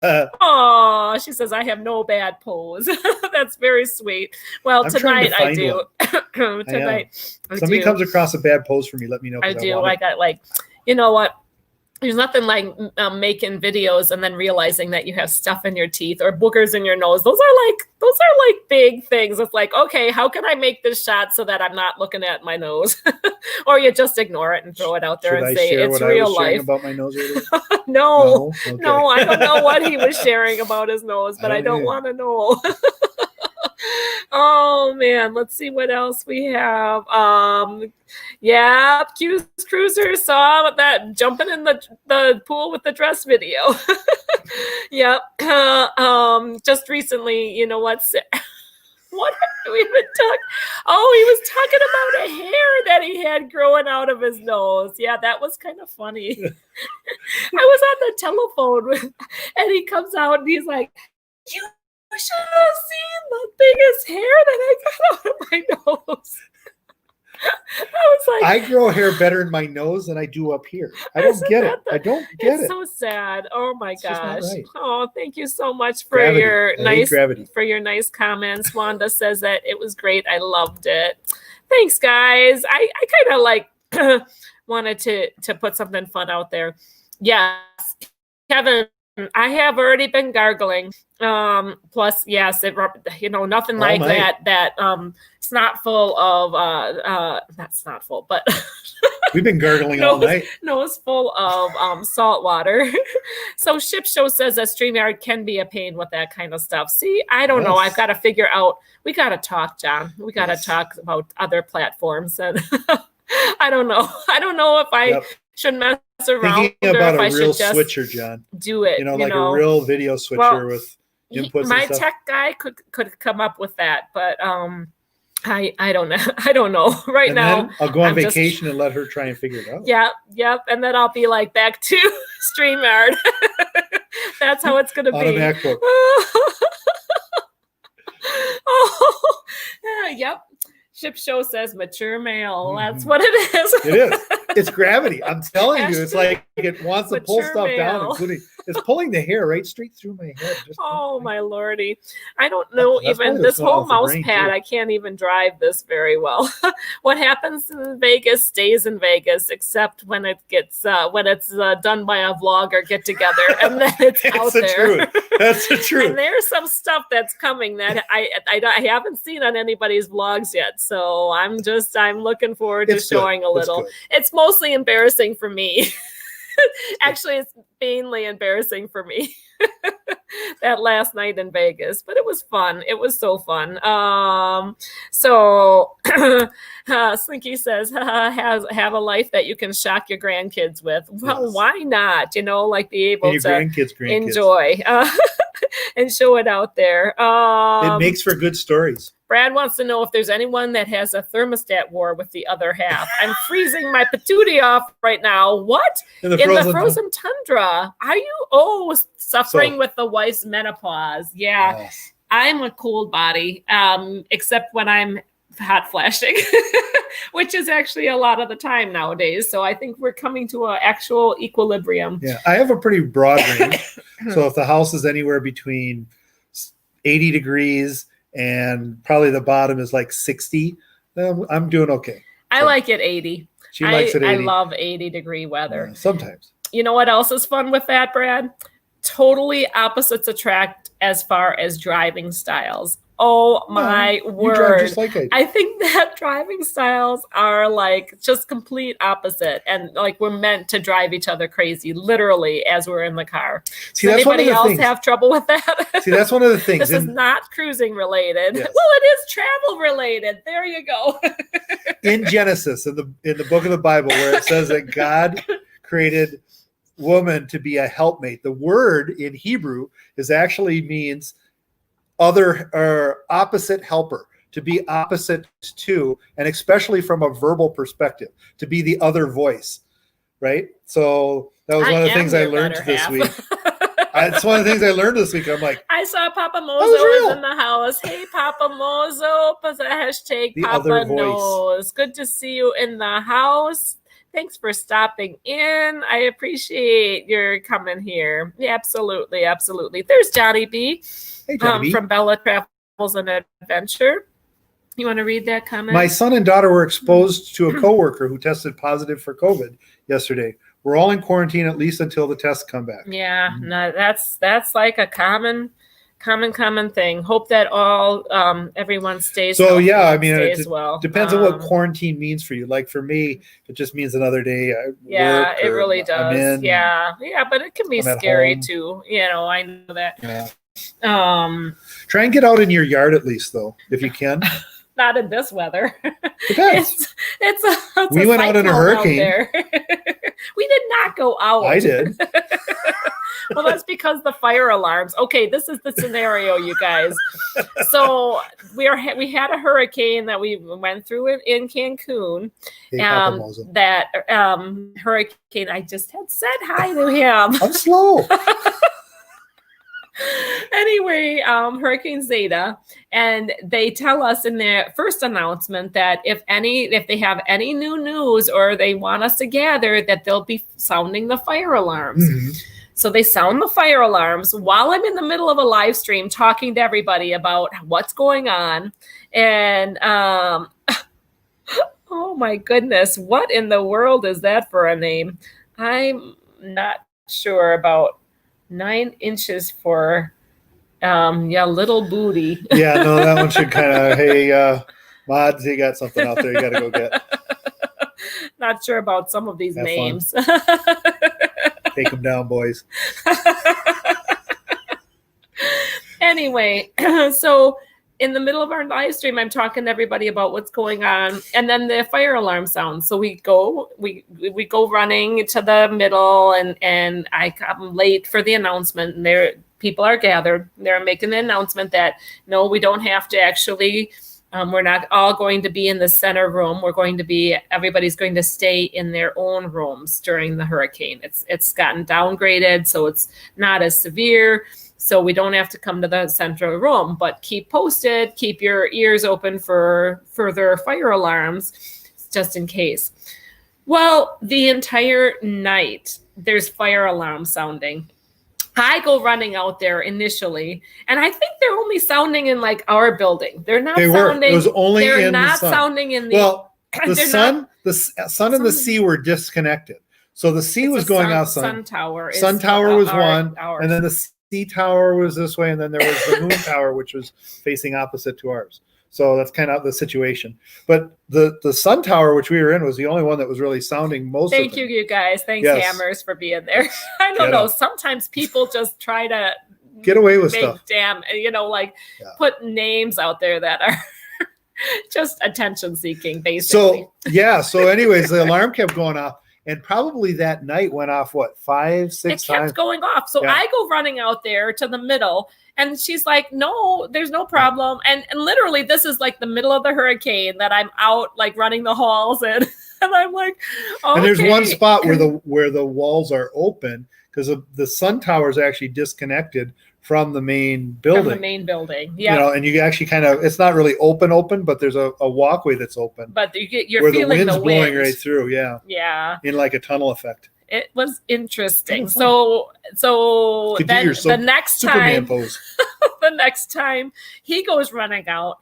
Speaker 1: Oh, she says I have no bad pose. That's very sweet. Well, tonight I do. Tonight,
Speaker 2: somebody comes across a bad pose for me. Let me know.
Speaker 1: I do. I got you know what? There's nothing like making videos and then realizing that you have stuff in your teeth or boogers in your nose. Those are like big things. It's like, okay, how can I make this shot so that I'm not looking at my nose? Or you just ignore it and throw it out there and say it's real life.
Speaker 2: About my nose
Speaker 1: No, okay. No, I don't know what he was sharing about his nose, but I don't want to know. Oh man, let's see what else we have. Cruiser saw that jumping in the pool with the dress video. Yep. Just recently, you know what? What have we been talking? Oh, he was talking about a hair that he had growing out of his nose. Yeah, that was kind of funny. I was on the telephone and he comes out and he's like, "You should have seen the biggest hair that I got out of my nose." I was like,
Speaker 2: I grow hair better in my nose than I do up here. I don't get it.
Speaker 1: It's so sad. Oh my gosh. Right. Oh, thank you so much for your nice comments. Wanda says that it was great. I loved it. Thanks, guys. I kind of wanted to put something fun out there. Yes, Kevin I have already been gargling. Plus, yes, nothing like that snot full of not snot full, but
Speaker 2: we've been gargling all night.
Speaker 1: Nose full of salt water. So Ship Show says that StreamYard can be a pain with that kind of stuff. See, I don't know. I've got to figure out. We got to talk, John. We got to talk about other platforms, and I don't know. I don't know if I should mess around.
Speaker 2: Thinking about a real switcher, John.
Speaker 1: Do it.
Speaker 2: A real video switcher with inputs.
Speaker 1: My tech guy could come up with that, but I don't know. I don't know. Right now,
Speaker 2: I'll go on vacation and let her try and figure it out.
Speaker 1: Yep. And then I'll be like back to StreamYard. That's how it's going to be.
Speaker 2: On a MacBook.
Speaker 1: Yep. Ship Show says mature male. That's what it is.
Speaker 2: It is. It's gravity. I'm telling you, it's like it wants to pull stuff down, including it's pulling the hair right straight through my head.
Speaker 1: My lordy. I don't know even this whole mouse pad. Too. I can't even drive this very well. What happens in Vegas stays in Vegas, except when it gets when it's done by a vlogger get together, and then it's out there.
Speaker 2: That's the truth.
Speaker 1: And there's some stuff that's coming that I haven't seen on anybody's vlogs yet. So I'm looking forward to showing a little. It's mostly embarrassing for me. Actually, it's mainly embarrassing for me. That last night in Vegas, but it was fun. It was so fun. So Slinky says, have a life that you can shock your grandkids with. Well, why not? Like be able to
Speaker 2: grandkids.
Speaker 1: Enjoy and show it out there.
Speaker 2: It makes for good stories.
Speaker 1: Brad wants to know if there's anyone that has a thermostat war with the other half. I'm freezing my patootie off right now. What? In the frozen tundra. Are you, suffering with the wife's menopause? Yeah. Yes. I'm a cold body, except when I'm hot flashing, which is actually a lot of the time nowadays. So I think we're coming to an actual equilibrium.
Speaker 2: Yeah. I have a pretty broad range. So if the house is anywhere between 80 degrees and probably the bottom is like 60, I'm doing okay.
Speaker 1: I like it 80.
Speaker 2: She likes it 80.
Speaker 1: I love 80-degree weather.
Speaker 2: Sometimes.
Speaker 1: You know what else is fun with that, Brad? Totally opposites attract as far as driving styles. Oh my word. You drive just like I do. I think that driving styles are like just complete opposite. And like we're meant to drive each other crazy, literally, as we're in the car.
Speaker 2: See,
Speaker 1: does
Speaker 2: that's
Speaker 1: anybody
Speaker 2: one of the
Speaker 1: else
Speaker 2: things.
Speaker 1: Have trouble with that?
Speaker 2: See, that's one of the things.
Speaker 1: This is not cruising related. Yes. Well, it is travel related. There you go.
Speaker 2: In Genesis, in the book of the Bible, where it says that God created woman to be a helpmate, the word in Hebrew actually means other or opposite helper, to be opposite to, and especially from a verbal perspective, to be the other voice, right? So that was one of the things I learned this week. It's one of the things I learned this week. I'm like,
Speaker 1: I saw Papa Mozo was in the house. Hey, Papa Mozo, hashtag
Speaker 2: the
Speaker 1: Papa knows. Good to see you in the house. Thanks for stopping in. I appreciate your coming here. Yeah, absolutely, absolutely. There's Johnny B.
Speaker 2: Hey, Johnny B.
Speaker 1: From Bella Travels and Adventure. You want to read that comment?
Speaker 2: My son and daughter were exposed to a coworker who tested positive for COVID yesterday. We're all in quarantine at least until the tests come back.
Speaker 1: Yeah, no, that's like a common thing. Hope that all everyone stays.
Speaker 2: So yeah, I mean, it
Speaker 1: well.
Speaker 2: Depends on what quarantine means for you. Like for me, it just means another day.
Speaker 1: Yeah, it really does. Yeah, but it can be scary too. I know that.
Speaker 2: Yeah. Try and get out in your yard at least, though, if you can.
Speaker 1: Not in this weather.
Speaker 2: It's we went out in a hurricane.
Speaker 1: We did not go out.
Speaker 2: I did.
Speaker 1: Well, that's because the fire alarms. Okay, this is the scenario, you guys. So we had a hurricane that we went through in Cancun.
Speaker 2: Hey,
Speaker 1: that hurricane, I just had said hi to him.
Speaker 2: I'm slow.
Speaker 1: Anyway, Hurricane Zeta, and they tell us in their first announcement that if they have any new news or they want us to gather, that they'll be sounding the fire alarms. Mm-hmm. So they sound the fire alarms while I'm in the middle of a live stream talking to everybody about what's going on. And oh my goodness, what in the world is that for a name? I'm not sure about 9 inches for, little booty.
Speaker 2: Yeah, no, that one should kind of, hey, Mods, you got something out there you got to go get.
Speaker 1: Not sure about some of these
Speaker 2: Have
Speaker 1: names.
Speaker 2: Take them down, boys.
Speaker 1: Anyway, so in the middle of our live stream, I'm talking to everybody about what's going on, and then the fire alarm sounds. So we go running to the middle, and I come late for the announcement, and people are gathered. They're making the announcement that no, we don't have to actually. We're not all going to be in the center room. Everybody's going to stay in their own rooms during the hurricane. It's gotten downgraded, so it's not as severe. So we don't have to come to the central room, but keep posted, keep your ears open for further fire alarms, just in case. Well, the entire night, there's fire alarms sounding. I go running out there initially, and I think they're only sounding in like our building. They're not sounding.
Speaker 2: It was only
Speaker 1: they're
Speaker 2: in
Speaker 1: not
Speaker 2: the sun.
Speaker 1: sounding in the.
Speaker 2: Well, the sun and the sea were disconnected. So the sea was going outside.
Speaker 1: Sun tower.
Speaker 2: Sun tower was one, and then the sea tower was this way, and then there was the moon tower, which was facing opposite to ours. So that's kind of the situation. But the sun tower, which we were in, was the only one that was really sounding most.
Speaker 1: Thank you, you guys. Thanks, yes. Hammers, for being there. I don't know. Sometimes people just try to
Speaker 2: get away with stuff.
Speaker 1: Put names out there that are just attention seeking, basically.
Speaker 2: So anyways, the alarm kept going off. And probably that night went off, 5, 6 times?
Speaker 1: It kept going off. So I go running out there to the middle, and she's like, no, there's no problem. And literally, this is like the middle of the hurricane that I'm out, like, running the halls. And I'm like, okay.
Speaker 2: And there's one spot where the walls are open because the sun tower is actually disconnected from the main building.
Speaker 1: Yeah.
Speaker 2: And you actually it's not really open, but there's a walkway that's open.
Speaker 1: But you're feeling the wind
Speaker 2: blowing right through. Yeah.
Speaker 1: Yeah.
Speaker 2: In like a tunnel effect.
Speaker 1: It was interesting. So then the next
Speaker 2: Superman
Speaker 1: time,
Speaker 2: pose.
Speaker 1: the next time he goes running out,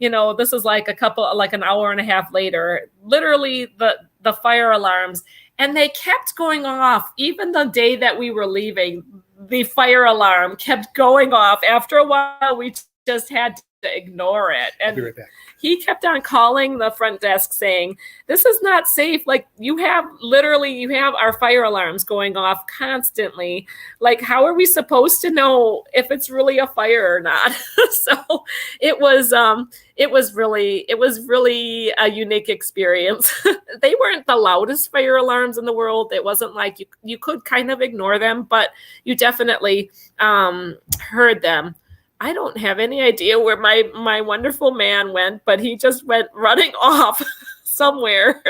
Speaker 1: this is like an hour and a half later, literally the fire alarms, and they kept going off. Even the day that we were leaving, the fire alarm kept going off. After a while, we just had to ignore it. And
Speaker 2: I'll be right back.
Speaker 1: He kept on calling the front desk saying, this is not safe. Like, you have our fire alarms going off constantly. Like, how are we supposed to know if it's really a fire or not? So it was really a unique experience. They weren't the loudest fire alarms in the world. It wasn't like you could kind of ignore them, but you definitely heard them. I don't have any idea where my wonderful man went, but he just went running off somewhere.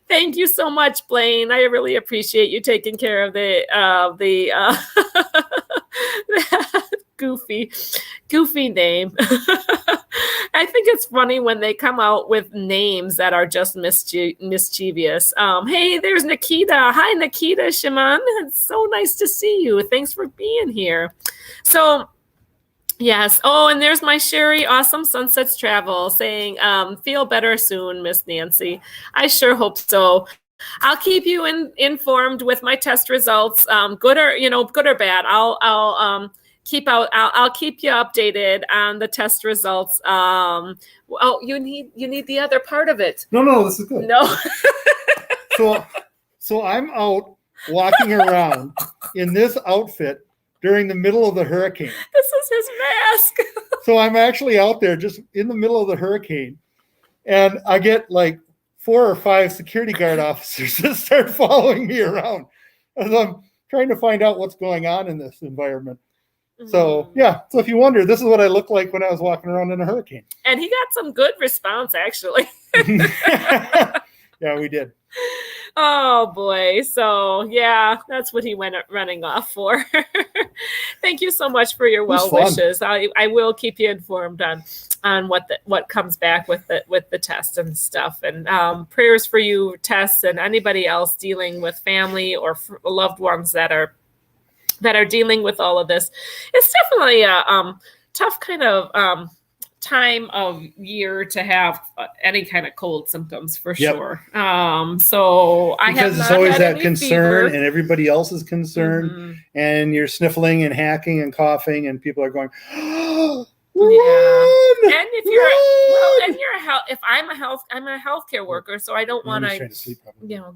Speaker 1: Thank you so much, Blaine. I really appreciate you taking care of the goofy name. I think it's funny when they come out with names that are just mischievous. Hey, there's Nikita. Hi, Nikita Shimon. It's so nice to see you. Thanks for being here. So, yes. Oh, and there's my Sherry Awesome Sunsets Travel saying, feel better soon, Miss Nancy. I sure hope so. I'll keep you informed with my test results, good or bad. I'll keep you updated on the test results. You need the other part of it.
Speaker 2: No, this is good.
Speaker 1: No.
Speaker 2: So I'm out walking around in this outfit during the middle of the hurricane.
Speaker 1: This is his mask.
Speaker 2: So I'm actually out there just in the middle of the hurricane, and I get like 4 or 5 security guard officers that start following me around as I'm trying to find out what's going on in this environment. So, yeah. So if you wonder, this is what I look like when I was walking around in a hurricane.
Speaker 1: And he got some good response, actually.
Speaker 2: Yeah, we did.
Speaker 1: Oh, boy. So, yeah, that's what he went running off for. Thank you so much for your well wishes. I will keep you informed on what comes back with the test and stuff. And prayers for you, Tess, and anybody else dealing with family or loved ones that are dealing with all of this. It's definitely a tough kind of time of year to have any kind of cold symptoms for sure. So I have
Speaker 2: because
Speaker 1: not
Speaker 2: it's always
Speaker 1: had
Speaker 2: that
Speaker 1: any
Speaker 2: concern,
Speaker 1: fever.
Speaker 2: and everybody else is concerned, and you're sniffling and hacking and coughing, and people are going,
Speaker 1: yeah. And if if I'm a healthcare worker, so I don't want to,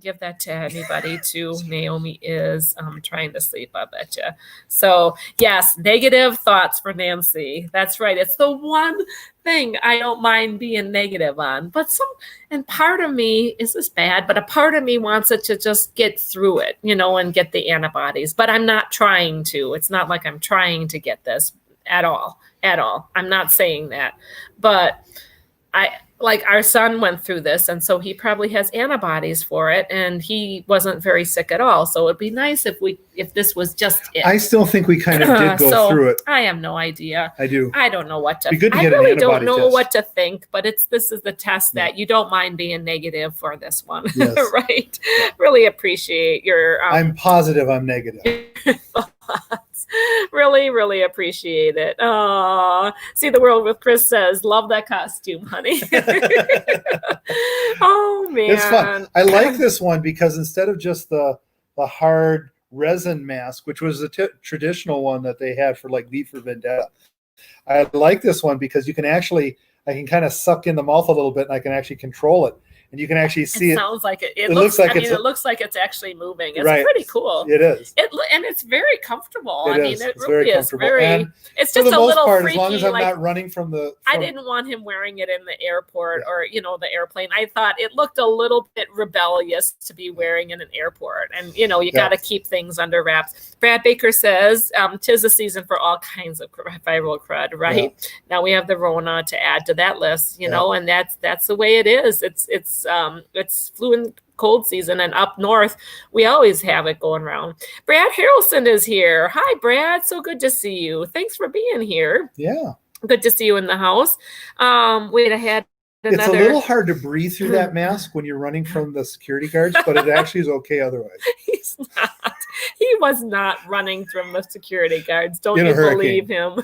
Speaker 1: give that to anybody too. Naomi is trying to sleep, I bet you. So yes, negative thoughts for Nancy. That's right. It's the one thing I don't mind being negative on, and part of me, is this bad, but a part of me wants it to just get through it, and get the antibodies, but I'm not trying to. It's not like I'm trying to get this at all. I'm not saying that, but our son went through this, and so he probably has antibodies for it, and he wasn't very sick at all. So it'd be nice if this was just it.
Speaker 2: I still think we kind of did go through it.
Speaker 1: I have no idea.
Speaker 2: I do.
Speaker 1: I don't know what to.
Speaker 2: Be good to
Speaker 1: I
Speaker 2: get
Speaker 1: really
Speaker 2: an antibody
Speaker 1: don't know
Speaker 2: test.
Speaker 1: what to think, but this is the test that you don't mind being negative for this one,
Speaker 2: yes.
Speaker 1: Right? Yeah. Really appreciate your.
Speaker 2: I'm positive I'm negative.
Speaker 1: Really, really appreciate it. See the world with Chris says, love that costume, honey. Oh man,
Speaker 2: it's fun. I like this one because instead of just the hard resin mask, which was the traditional one that they had for like V for Vendetta, I like this one because I can kind of suck in the mouth a little bit, and I can actually control it. And you can actually see it.
Speaker 1: Sounds like it. It looks like it looks like it's actually moving. It's pretty cool.
Speaker 2: It is.
Speaker 1: And it's very comfortable. It
Speaker 2: really
Speaker 1: really is very.
Speaker 2: And
Speaker 1: it's just a little freaky.
Speaker 2: As long as I'm not running from the.
Speaker 1: I didn't want him wearing it in the airport or the airplane. I thought it looked a little bit rebellious to be wearing in an airport, and you got to keep things under wraps. Brad Baker says, "'Tis a season for all kinds of viral crud." Right now we have the Rona to add to that list. And that's the way it is. It's flu and cold season, and up north we always have it going around. Brad Harrelson is here. Hi, Brad. So good to see you. Thanks for being here.
Speaker 2: Yeah.
Speaker 1: Good to see you in the house. Wait ahead.
Speaker 2: It's a little hard to breathe through that mask when you're running from the security guards, but it actually is okay otherwise.
Speaker 1: He's not. He was not running from the security guards. Don't you believe him?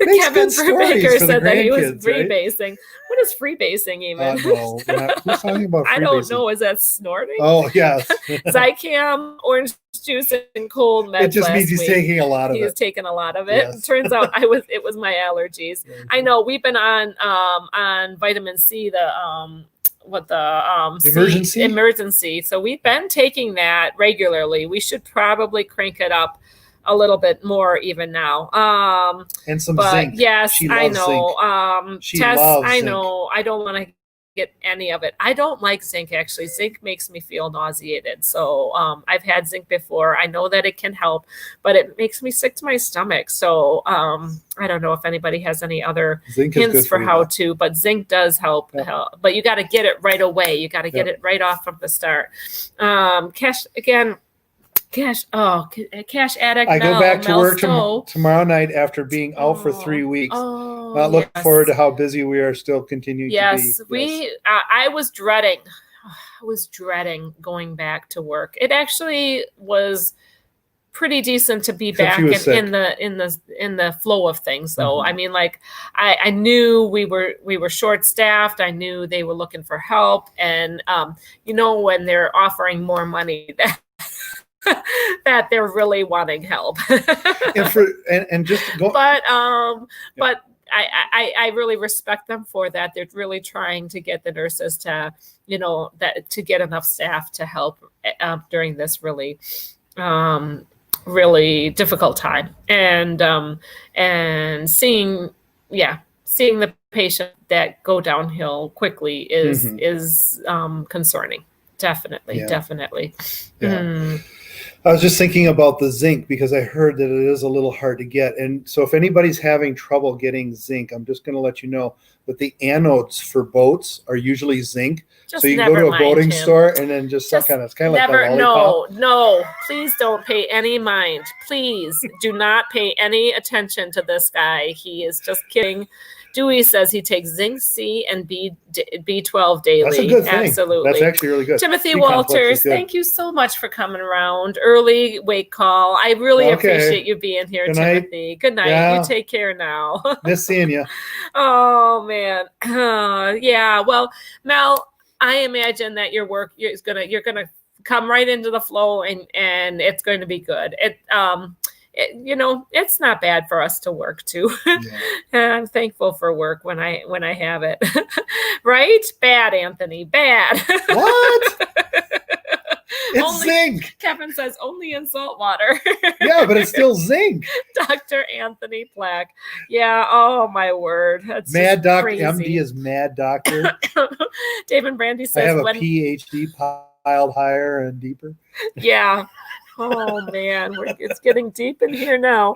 Speaker 1: Kevin Baker said that he was freebasing. Right? What is freebasing even?
Speaker 2: No, who's talking about freebasing?
Speaker 1: I don't know. Is that snorting?
Speaker 2: Oh, yes.
Speaker 1: Zycam, orange juice, and cold meds.
Speaker 2: It just means he's taking a lot of it.
Speaker 1: He's taking a lot of it. Yes. It turns out it was my allergies. I know we've been on vitamin C, emergency. So we've been taking that regularly. We should probably crank it up a little bit more even now.
Speaker 2: And some zinc.
Speaker 1: Yes, I know.
Speaker 2: Zinc. She loves
Speaker 1: I
Speaker 2: zinc.
Speaker 1: know. I don't want to get any of it. I don't like zinc, actually. Zinc makes me feel nauseated. So I've had zinc before. I know that it can help, but it makes me sick to my stomach. So I don't know if anybody has any other hints for how to, but zinc does help. But you got to get it right away. You got to get it right off from the start. Cash addict.
Speaker 2: I go back to work tomorrow night after being out for 3 weeks. Look forward to how busy we are still continuing to be.
Speaker 1: I was dreading going back to work. It actually was pretty decent to be back in the flow of things, though. Mm-hmm. I mean, like I knew we were short staffed. I knew they were looking for help, and when they're offering more money that they're really wanting help. But I really respect them for that. They're really trying to get the nurses to get enough staff to help during this really really difficult time, and seeing the patient that go downhill quickly is concerning. Definitely.
Speaker 2: Yeah. I was just thinking about the zinc because I heard that it is a little hard to get. And so if anybody's having trouble getting zinc, I'm just going to let you know that the anodes for boats are usually zinc. So you can go to a boating store and then just suck on it. It's kind of like a lollipop.
Speaker 1: No, please don't pay any mind. Please do not pay any attention to this guy. He is just kidding. Dewey says he takes zinc C and B12 daily.
Speaker 2: That's a good thing.
Speaker 1: Absolutely.
Speaker 2: That's actually really good.
Speaker 1: Timothy Walters, thank you so much for coming around. Early wake call. I really appreciate you being here,
Speaker 2: Good
Speaker 1: Timothy.
Speaker 2: Night.
Speaker 1: Good night.
Speaker 2: Yeah.
Speaker 1: You take care now.
Speaker 2: Miss seeing you.
Speaker 1: Oh, man. Yeah. Well, Mel, I imagine that your work you're gonna come right into the flow, and it's going to be good. It's not bad for us to work too. Yeah. And I'm thankful for work when I have it. Right? Bad, Anthony. Bad.
Speaker 2: What? It's zinc.
Speaker 1: Kevin says only in salt water.
Speaker 2: Yeah, but it's still zinc.
Speaker 1: Dr. Anthony Plack. Yeah. Oh my word. That's
Speaker 2: Mad Doctor.
Speaker 1: crazy.
Speaker 2: MD is Mad Doctor.
Speaker 1: David Brandy says
Speaker 2: I have a PhD piled higher and deeper.
Speaker 1: Yeah. Oh man, it's getting deep in here now.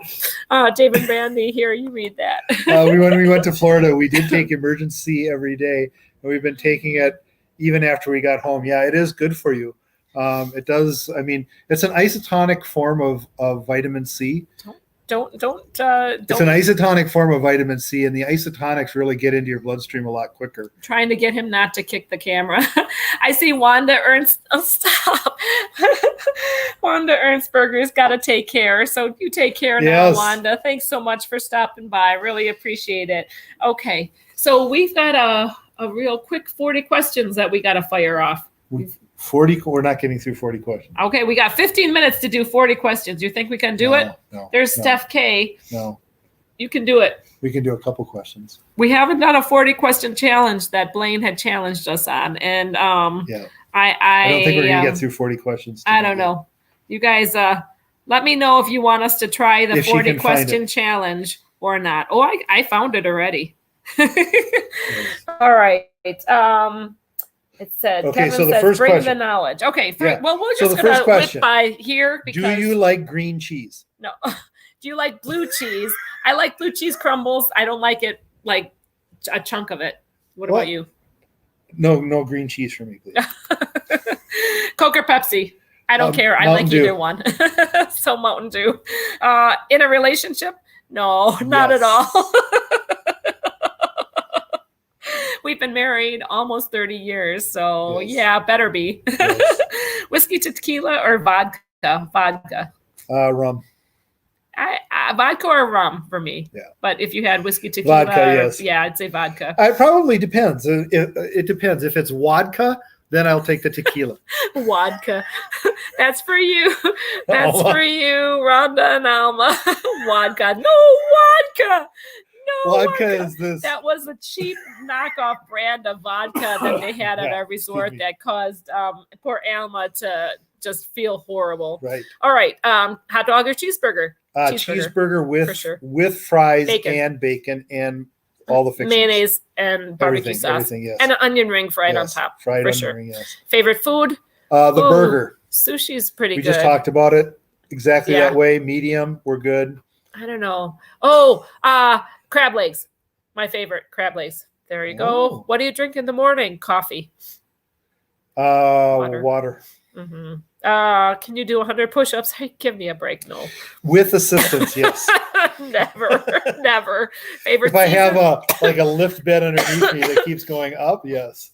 Speaker 1: David Brandy, here, you read that.
Speaker 2: When we went to Florida, we did take emergency every day, and we've been taking it even after we got home. Yeah, it is good for you. It does. I mean, it's an isotonic form of vitamin C.
Speaker 1: Don't.
Speaker 2: It's an isotonic form of vitamin C, and the isotonics really get into your bloodstream a lot quicker.
Speaker 1: Trying to get him not to kick the camera. I see Wanda Ernst. Oh, stop. Wanda Ernstberger's got to take care. So you take care now, Wanda. Thanks so much for stopping by. Really appreciate it. Okay. So we've got a real quick 40 questions that we got to fire off.
Speaker 2: 40. We're not getting through 40 questions.
Speaker 1: Okay, we got 15 minutes to do 40 questions. You think we can do it?
Speaker 2: No.
Speaker 1: There's Steph K.
Speaker 2: No.
Speaker 1: You can do it.
Speaker 2: We can do a couple questions.
Speaker 1: We haven't done a 40 question challenge that Blaine had challenged us on, and
Speaker 2: yeah. I don't think we're gonna get through 40 questions.
Speaker 1: I don't know. You guys, let me know if you want us to try the 40 question challenge or not. Oh, I found it already. Yes. All right. It said,
Speaker 2: okay,
Speaker 1: Kevin
Speaker 2: so the
Speaker 1: says,
Speaker 2: first
Speaker 1: bring
Speaker 2: question.
Speaker 1: the knowledge. Okay,
Speaker 2: yeah.
Speaker 1: Well, we're just going to whip by here.
Speaker 2: Do you like green cheese?
Speaker 1: No. Do you like blue cheese? I like blue cheese crumbles. I don't like it like a chunk of it. What about you?
Speaker 2: No green cheese for me, please.
Speaker 1: Coke or Pepsi? I don't care. I like either one. So Mountain Dew. In a relationship? No, not at all. We've been married almost 30 years, so yeah, better be. Yes. Whiskey to tequila or vodka? Vodka.
Speaker 2: Rum.
Speaker 1: Vodka or rum for me.
Speaker 2: Yeah.
Speaker 1: But if you had whiskey tequila,
Speaker 2: vodka, yes.
Speaker 1: Yeah, I'd say vodka.
Speaker 2: It probably depends. It depends. If it's vodka, then I'll take the tequila.
Speaker 1: Vodka. That's for you. That's for you, Rhonda and Alma. Vodka. No vodka. No,
Speaker 2: vodka is this.
Speaker 1: That was a cheap knockoff brand of vodka that they had at our resort that caused poor Alma to just feel horrible.
Speaker 2: Right.
Speaker 1: All right. Hot dog or cheeseburger?
Speaker 2: Cheeseburger with fries and bacon and all the fixings.
Speaker 1: Mayonnaise and barbecue sauce.
Speaker 2: Everything, yes.
Speaker 1: And an onion ring fried on top.
Speaker 2: Fried onion ring, yes.
Speaker 1: Favorite food?
Speaker 2: The burger.
Speaker 1: Sushi's pretty good.
Speaker 2: We just talked about it exactly that way. Medium, we're good.
Speaker 1: I don't know. Oh, crab legs. My favorite, crab legs. There you go. What do you drink in the morning? Coffee.
Speaker 2: Water.
Speaker 1: Mm-hmm. Can you do 100 push-ups? Hey, give me a break. No.
Speaker 2: With assistance, yes.
Speaker 1: Never. Favorite
Speaker 2: if I have a lift bed underneath me that keeps going up, yes.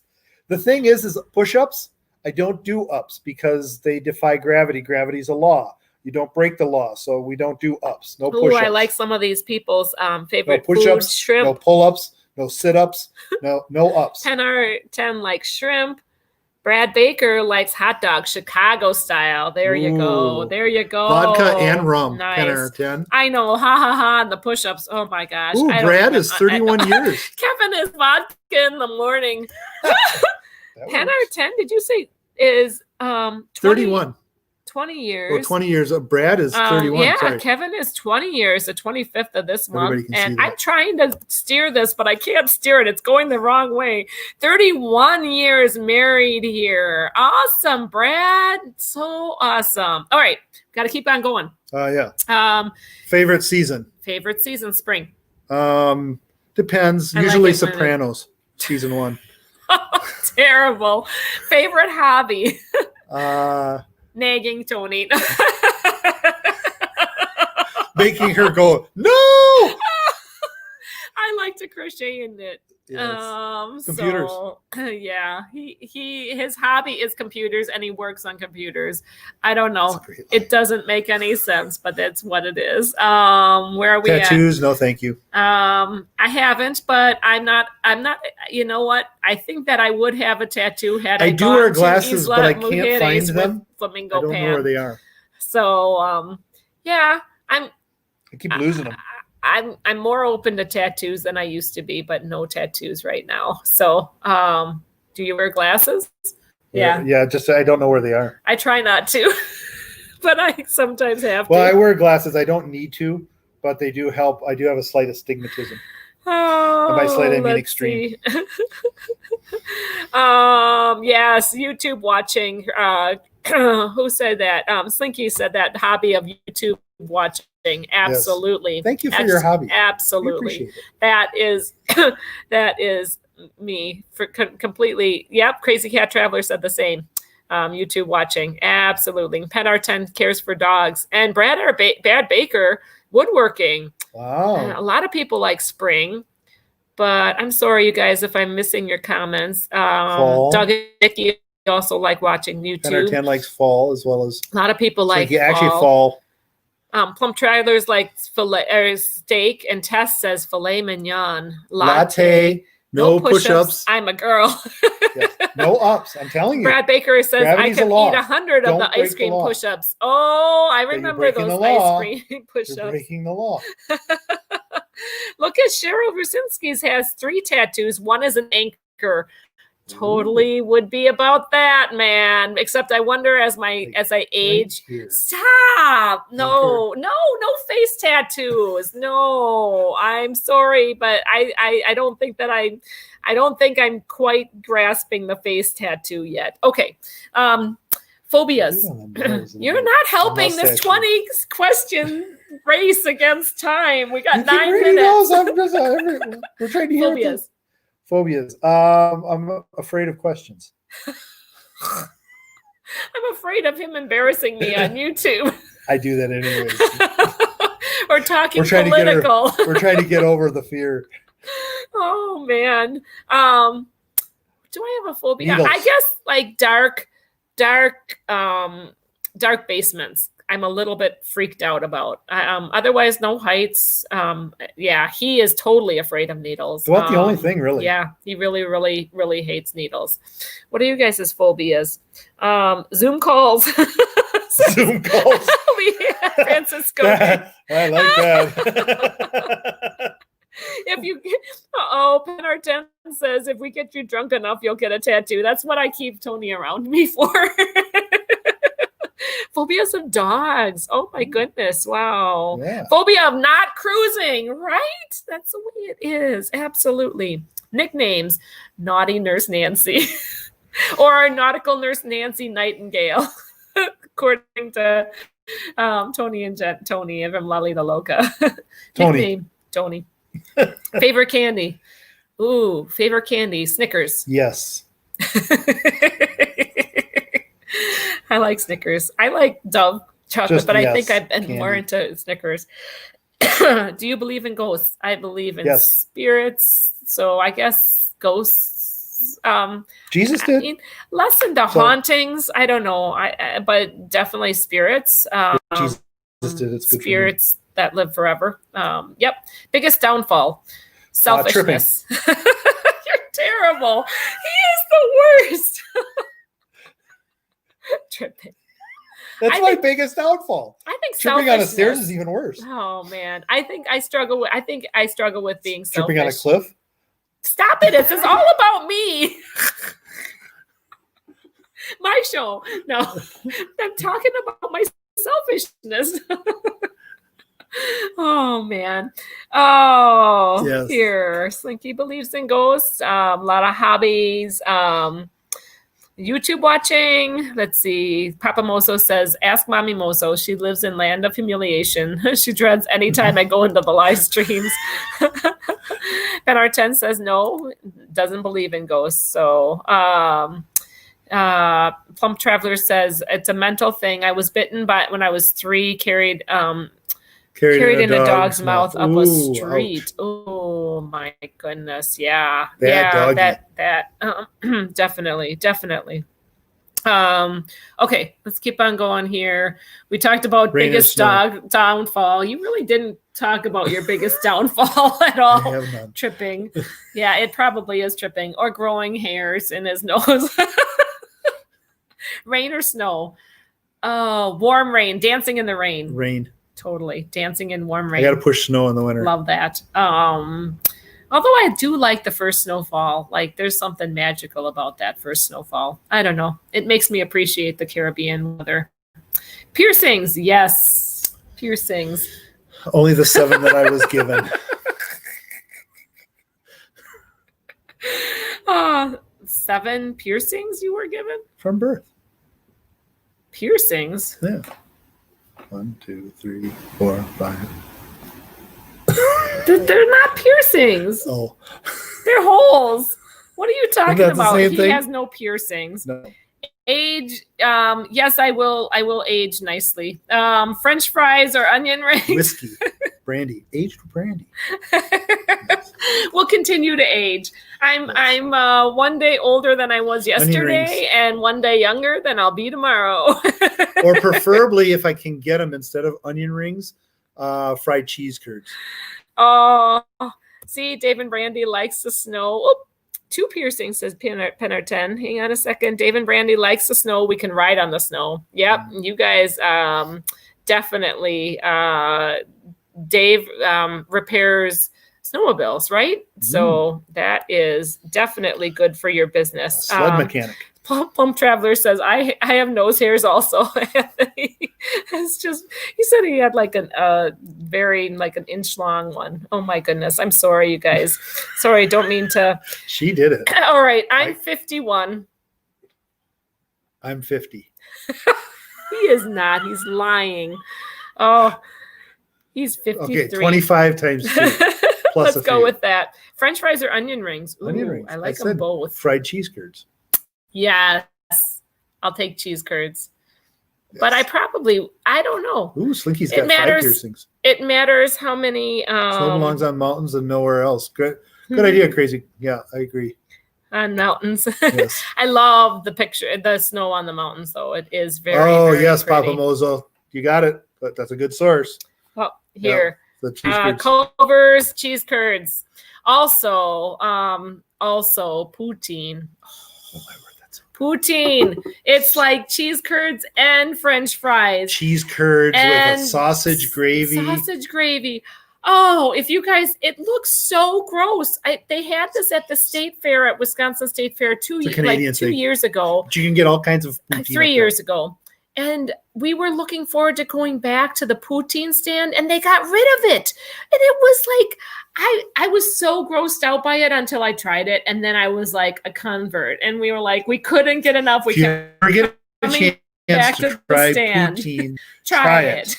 Speaker 2: The thing is push-ups, I don't do ups because they defy gravity. Gravity's a law. You don't break the law, so we don't do ups. No push-ups.
Speaker 1: I like some of these people's favorite
Speaker 2: no push-ups,
Speaker 1: food, shrimp.
Speaker 2: No pull-ups, no sit-ups, no ups.
Speaker 1: 10 or 10 like shrimp. Brad Baker likes hot dog, Chicago style. There you go. There you go.
Speaker 2: Vodka and rum.
Speaker 1: Nice.
Speaker 2: 10 or 10.
Speaker 1: I know. Ha ha ha. And the push-ups. Oh my gosh.
Speaker 2: Ooh, Brad is 31 years.
Speaker 1: Kevin is vodka in the morning. 10 or 10? Did you say is
Speaker 2: 31?
Speaker 1: 20 years.
Speaker 2: Well, 20 years. Brad is 31.
Speaker 1: Yeah,
Speaker 2: sorry.
Speaker 1: Kevin is 20 years, the 25th of this month. And I'm trying to steer this, but I can't steer it. It's going the wrong way. 31 years married here. Awesome, Brad. So awesome. All right. Got to keep on going.
Speaker 2: Yeah. Favorite season?
Speaker 1: Favorite season, spring.
Speaker 2: Depends. Usually Sopranos, season 1.
Speaker 1: Terrible. Favorite hobby? Nagging Tony.
Speaker 2: Making her go, no!
Speaker 1: I like to crocheting it.
Speaker 2: Yes. Computers.
Speaker 1: So yeah, his hobby is computers and he works on computers. I don't know. It doesn't make any sense, but that's what it is. Where are we
Speaker 2: Tattoos?
Speaker 1: at?
Speaker 2: No, thank you.
Speaker 1: I haven't, but I'm not, you know what? I think that I would have a tattoo had I
Speaker 2: do wear glasses, but I can't find them.
Speaker 1: Flamingo
Speaker 2: I don't know where they are.
Speaker 1: So, yeah,
Speaker 2: I keep losing them.
Speaker 1: I'm more open to tattoos than I used to be, but no tattoos right now. So, do you wear glasses? Yeah.
Speaker 2: Yeah, just I don't know where they are.
Speaker 1: I try not to, but I sometimes have to.
Speaker 2: Well, I wear glasses. I don't need to, but they do help. I do have a slight astigmatism.
Speaker 1: Oh,
Speaker 2: and by slight, I mean extreme.
Speaker 1: Yes, YouTube watching. Who said that? Slinky said that hobby of YouTube watching. Absolutely.
Speaker 2: Yes. Thank you for your hobby.
Speaker 1: Absolutely. That is me for completely. Yep. Crazy Cat Traveler said the same. YouTube watching. Absolutely. Pet R10 cares for dogs. And Brad Baker woodworking.
Speaker 2: Wow.
Speaker 1: A lot of people like spring, but I'm sorry, you guys, if I'm missing your comments. Doug and Vicky also like watching YouTube.
Speaker 2: Pet R10 likes fall as well as.
Speaker 1: A lot of people like
Speaker 2: fall. Actually fall.
Speaker 1: Plump Travelers like steak, and Tess says filet mignon.
Speaker 2: Latte. No push-ups.
Speaker 1: I'm a girl.
Speaker 2: Yes. No ups. I'm telling you.
Speaker 1: Brad Baker says I can eat 100 of the ice cream
Speaker 2: the
Speaker 1: push-ups. Oh, I remember those ice cream push-ups.
Speaker 2: You're breaking the law.
Speaker 1: Look at Cheryl Brzezinski's has 3 tattoos. One is an anchor. Totally would be about that, man. Except I wonder as I age. Stop! No face tattoos. No, I'm sorry, but I don't think that I don't think I'm quite grasping the face tattoo yet. Okay. Phobias. You're not helping this 20 question race against time. We got 9 minutes.
Speaker 2: We're trying to hear
Speaker 1: Phobias.
Speaker 2: Phobias. I'm afraid of questions.
Speaker 1: I'm afraid of him embarrassing me on YouTube.
Speaker 2: I do that anyways.
Speaker 1: Or talking political.
Speaker 2: We're trying to get over the fear.
Speaker 1: Oh man. Do I have a phobia?
Speaker 2: Needles.
Speaker 1: I guess like dark basements. I'm a little bit freaked out about. Otherwise, no heights. Yeah, he is totally afraid of needles.
Speaker 2: It's the only thing, really.
Speaker 1: Yeah, he really, really, really hates needles. What are you guys' phobias? Zoom calls.
Speaker 2: Zoom calls.
Speaker 1: Francisco.
Speaker 2: I like that.
Speaker 1: If you get, Pen R10 says, if we get you drunk enough, you'll get a tattoo. That's what I keep Tony around me for. Phobias of dogs. Oh my goodness. Wow.
Speaker 2: Yeah.
Speaker 1: Phobia of not cruising, right? That's the way it is. Absolutely. Nicknames. Naughty Nurse Nancy. Or Nautical Nurse Nancy Nightingale. According to Tony and Tony from Lolly the Loca. Nickname. Tony. Favorite candy. Ooh, favorite candy. Snickers.
Speaker 2: Yes.
Speaker 1: I like Snickers. I like Dove chocolate, but I think I've been
Speaker 2: candy.
Speaker 1: more into Snickers. Do you believe in ghosts? I believe in spirits. So I guess ghosts.
Speaker 2: Jesus did.
Speaker 1: I mean, less into hauntings. I don't know. But definitely spirits.
Speaker 2: Jesus did. It's good
Speaker 1: spirits that live forever. Yep. Biggest downfall. Selfishness. You're terrible. He is the worst. Tripping.
Speaker 2: That's my biggest downfall.
Speaker 1: I think
Speaker 2: tripping on the stairs is even worse.
Speaker 1: Oh man, I think I struggle with being selfish.
Speaker 2: Tripping on a cliff.
Speaker 1: Stop it! This is all about me. My show. No, I'm talking about my selfishness. Oh man. Oh,
Speaker 2: yes.
Speaker 1: Here, Slinky believes in ghosts. A lot of hobbies. YouTube watching. Let's see. Papa Moso says, ask Mommy Moso. She lives in land of humiliation. She dreads anytime I go into the live streams. Pen R10 says no, doesn't believe in ghosts. So Plump Traveler says it's a mental thing. I was bitten by when I was 3, carried in a dog's mouth up a street. Oh, Oh my goodness. Yeah.
Speaker 2: Bad
Speaker 1: That definitely. Okay, let's keep on going here. We talked about
Speaker 2: Rain or
Speaker 1: biggest
Speaker 2: snow.
Speaker 1: downfall. You really didn't talk about your biggest downfall at all.
Speaker 2: I have none.
Speaker 1: Tripping. Yeah, it probably is tripping or growing hairs in his nose. Rain or snow? Oh, warm rain, dancing in the rain.
Speaker 2: Rain.
Speaker 1: Totally. Dancing in warm rain.
Speaker 2: I got to push snow in the winter.
Speaker 1: Love that. Although I do like the first snowfall. Like there's something magical about that first snowfall. I don't know. It makes me appreciate the Caribbean weather. Piercings. Yes. Piercings.
Speaker 2: Only the 7 that I was given.
Speaker 1: 7 piercings you were given?
Speaker 2: From birth.
Speaker 1: Piercings?
Speaker 2: Yeah. 1, 2, 3, 4, 5.
Speaker 1: They're not piercings.
Speaker 2: Oh.
Speaker 1: They're holes. What are you talking about? He
Speaker 2: thing?
Speaker 1: has no piercings.
Speaker 2: No.
Speaker 1: Age, yes, I will age nicely. French fries or onion rings?
Speaker 2: Whiskey. Brandy. Aged brandy.
Speaker 1: Yes. We'll continue to age. I'm one day older than I was yesterday and one day younger than I'll be tomorrow.
Speaker 2: Or preferably, if I can get them, instead of onion rings, fried cheese curds.
Speaker 1: Oh, see, Dave and Brandy likes the snow. Oh, 2 piercings, says Pennerton. Hang on a second. Dave and Brandy likes the snow. We can ride on the snow. Yep, you guys definitely. Dave repairs snowmobiles, right? So that is definitely good for your business.
Speaker 2: Sled mechanic.
Speaker 1: Plum Traveler says, I have nose hairs also. It's just, he said he had like an an inch long one. Oh my goodness. I'm sorry, you guys. Sorry, don't mean to.
Speaker 2: She did it.
Speaker 1: All right. I'm 51.
Speaker 2: I'm 50.
Speaker 1: He is not. He's lying. Oh, he's 53.
Speaker 2: Okay, 25 times 2. Plus
Speaker 1: Let's go with that. French fries or onion rings? Ooh,
Speaker 2: onion rings.
Speaker 1: I like them both.
Speaker 2: Fried cheese curds.
Speaker 1: Yes. I'll take cheese curds. Yes. But I don't know.
Speaker 2: Ooh, Slinky's got 5 piercings.
Speaker 1: It matters how many.
Speaker 2: Snow belongs on mountains and nowhere else. Good idea, Crazy. Yeah, I agree.
Speaker 1: On mountains.
Speaker 2: Yes.
Speaker 1: I love the snow on the mountains, though. It is very, very
Speaker 2: yes,
Speaker 1: pretty.
Speaker 2: Papa Mozo. You got it. But that's a good source.
Speaker 1: Oh, here.
Speaker 2: The cheese curds.
Speaker 1: Culver's cheese curds. Also poutine.
Speaker 2: Oh my word, that's
Speaker 1: poutine. It's like cheese curds and French fries.
Speaker 2: Cheese curds with a sausage gravy.
Speaker 1: Sausage gravy. Oh, if you guys, it looks so gross. They had this at the state fair at Wisconsin State Fair 2 years ago.
Speaker 2: But you can get all kinds of poutine.
Speaker 1: 3 years ago. And we were looking forward to going back to the poutine stand, and they got rid of it. And it was like, I was so grossed out by it until I tried it. And then I was like a convert. And we were like, we couldn't get enough. We kept
Speaker 2: get a chance
Speaker 1: back to the stand.
Speaker 2: Poutine,
Speaker 1: try it.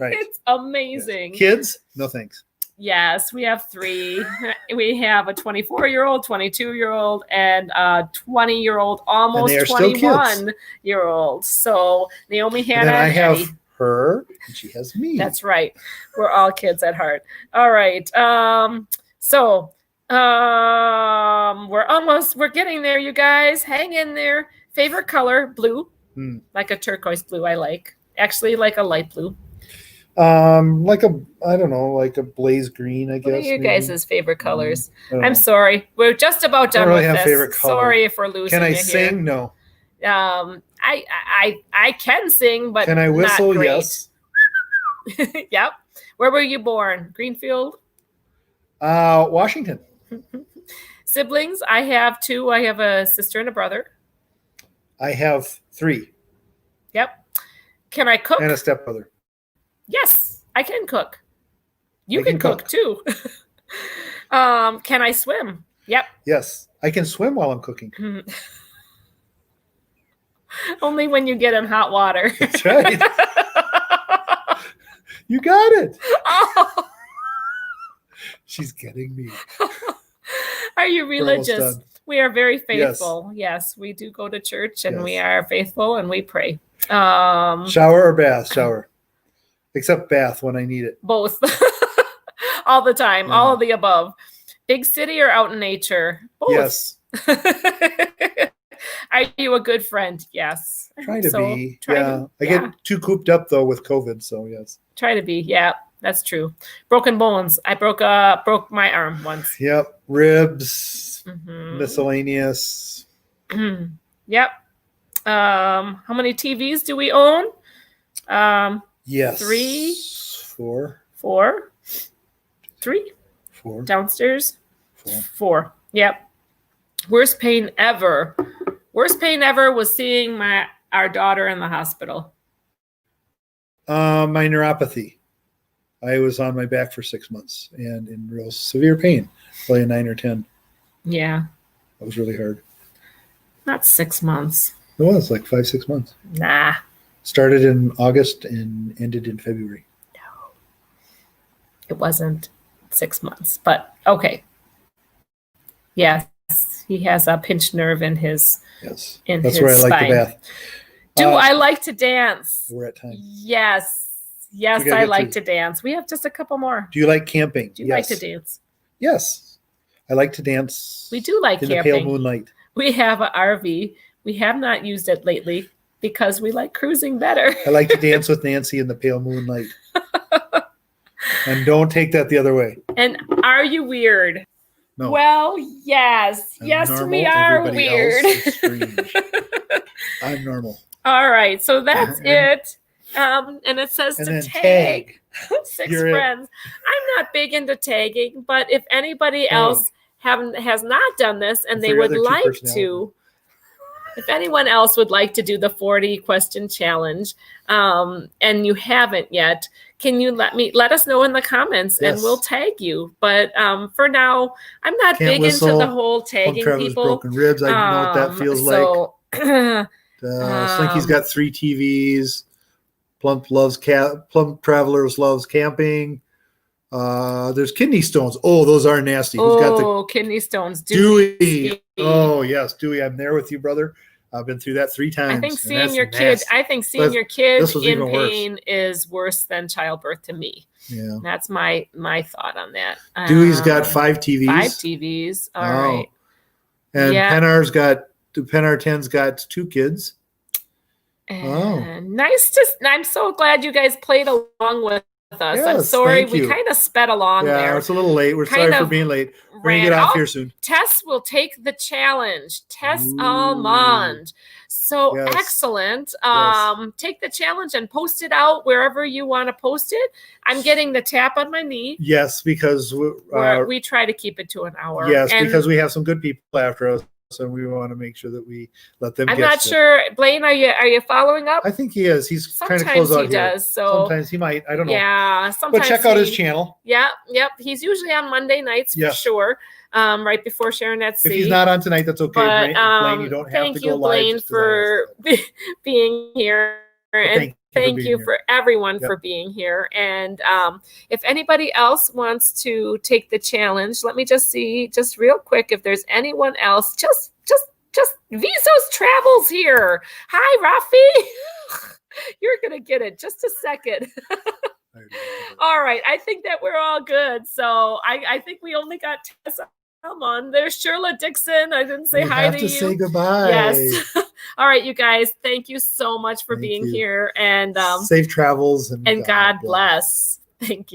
Speaker 2: Right.
Speaker 1: It's amazing.
Speaker 2: Yes. Kids? No thanks.
Speaker 1: Yes, we have 3. We have a 24-year-old, 22-year-old, and a 20-year-old, almost 21-year-old. So Naomi, Hannah,
Speaker 2: and I have
Speaker 1: Eddie.
Speaker 2: Her, and she has me.
Speaker 1: That's right. We're all kids at heart. All right. We're getting there, you guys. Hang in there. Favorite color? Blue. Like a turquoise blue. I like. Actually, like a light blue.
Speaker 2: Like a blaze green, I guess.
Speaker 1: What are you guys' favorite colors? I'm sorry. We're just about done with this.
Speaker 2: Favorite color.
Speaker 1: Sorry if we're losing.
Speaker 2: Can I sing? No.
Speaker 1: I can sing, but
Speaker 2: can I whistle?
Speaker 1: Not great.
Speaker 2: Yes.
Speaker 1: Yep. Where were you born? Greenfield?
Speaker 2: Washington.
Speaker 1: Siblings? I have 2. I have a sister and a brother.
Speaker 2: I have 3.
Speaker 1: Yep. Can I cook?
Speaker 2: And a stepbrother.
Speaker 1: Yes, I can cook. You can cook too. Can I swim? Yep.
Speaker 2: Yes, I can swim while I'm cooking.
Speaker 1: Only when you get in hot water.
Speaker 2: That's right. You got it.
Speaker 1: Oh.
Speaker 2: She's getting me.
Speaker 1: Are you religious? We are very faithful. Yes, we do go to church and we are faithful and we pray.
Speaker 2: Shower or bath? Shower. Except bath when I need it.
Speaker 1: Both. All the time. All of the above. Big city or out in nature?
Speaker 2: Both. Yes.
Speaker 1: Are you a good friend? Yes.
Speaker 2: Try to be. I get too cooped up though with COVID, so yes.
Speaker 1: Try to be. Yeah, that's true. Broken bones. I broke my arm once.
Speaker 2: Yep. Ribs. Miscellaneous.
Speaker 1: Yep. How many TVs do we own?
Speaker 2: Yes.
Speaker 1: 3.
Speaker 2: 4.
Speaker 1: 4. 3.
Speaker 2: 4.
Speaker 1: Downstairs. 4. Yep. Worst pain ever. Worst pain ever was seeing our daughter in the hospital.
Speaker 2: My neuropathy. I was on my back for 6 months and in real severe pain, probably a 9 or 10.
Speaker 1: Yeah.
Speaker 2: That was really hard.
Speaker 1: Not 6 months.
Speaker 2: It was like 5-6 months.
Speaker 1: Nah.
Speaker 2: Started in August and ended in February.
Speaker 1: No. It wasn't 6 months, but okay. Yes. He has a pinched nerve in his
Speaker 2: Yes.
Speaker 1: In
Speaker 2: That's
Speaker 1: his
Speaker 2: where I like
Speaker 1: spine.
Speaker 2: the bath.
Speaker 1: Do I like to dance?
Speaker 2: We're at time.
Speaker 1: Yes. Yes, I like to dance. We have just a couple more.
Speaker 2: Do you like camping?
Speaker 1: Do you like to dance?
Speaker 2: Yes. I like to dance.
Speaker 1: We do like
Speaker 2: in
Speaker 1: camping.
Speaker 2: the pale moonlight.
Speaker 1: We have an RV. We have not used it lately because we like cruising better.
Speaker 2: I like to dance with Nancy in the pale moonlight. And don't take that the other way.
Speaker 1: And are you weird?
Speaker 2: No.
Speaker 1: Well, yes. Yes,
Speaker 2: normal.
Speaker 1: we are
Speaker 2: Everybody
Speaker 1: weird.
Speaker 2: Else is strange. I'm normal.
Speaker 1: All right. So that's it. And it says to tag 6 friends. I'm not big into tagging, but if anybody else has not done this and they would like to, if anyone else would like to do the 40 question challenge, and you haven't yet, can you let us know in the comments and we'll tag you. But for now, I'm not big into the whole tagging people.
Speaker 2: Broken ribs. I know what that feels like. Slinky's got 3 TVs. Plump Travelers loves camping. There's kidney stones. Oh, those are nasty. Who's got the
Speaker 1: kidney stones?
Speaker 2: Dewey. Oh yes, Dewey. I'm there with you, brother. I've been through that 3 times.
Speaker 1: I think seeing your kid in pain is worse than childbirth to me.
Speaker 2: Yeah,
Speaker 1: that's my thought on that.
Speaker 2: Dewey's got 5 TVs.
Speaker 1: 5 TVs. All right.
Speaker 2: And Penar's got 10's got 2 kids.
Speaker 1: And nice I'm so glad you guys played along with us.
Speaker 2: Yes,
Speaker 1: I'm sorry we kind of sped along there.
Speaker 2: Yeah, it's a little late. We're sorry for being late. We're going to get off here soon.
Speaker 1: Tess will take the challenge. Tess Almond. So excellent. Take the challenge and post it out wherever you want to post it. I'm getting the tap on my knee.
Speaker 2: Yes, because
Speaker 1: we try to keep it to an hour.
Speaker 2: Yes, because we have some good people after us. So we want to make sure that we let them.
Speaker 1: I'm not sure, Blaine. Are you following up?
Speaker 2: I think he is. He's trying to close out here.
Speaker 1: Sometimes he does. So
Speaker 2: sometimes he might. I don't know.
Speaker 1: Yeah. Sometimes.
Speaker 2: But check out his channel.
Speaker 1: Yeah. Yep. He's usually on Monday nights for sure. Right before Sharon at Sea.
Speaker 2: If he's not on tonight, that's okay.
Speaker 1: But,
Speaker 2: Blaine, you don't have to go live.
Speaker 1: Blaine, for being here. And thank you for everyone for being here. And if anybody else wants to take the challenge, let me just see just real quick if there's anyone else. Just Visos Travels here. Hi, Rafi. You're gonna get it. Just a second. All right. I think that we're all good. So I think we only got Tess. Come on, there's Shirla Dixon. I didn't say hi to you.
Speaker 2: Say goodbye.
Speaker 1: Yes. All right, you guys. Thank you so much for being here, and
Speaker 2: safe travels
Speaker 1: and God bless. Thank you.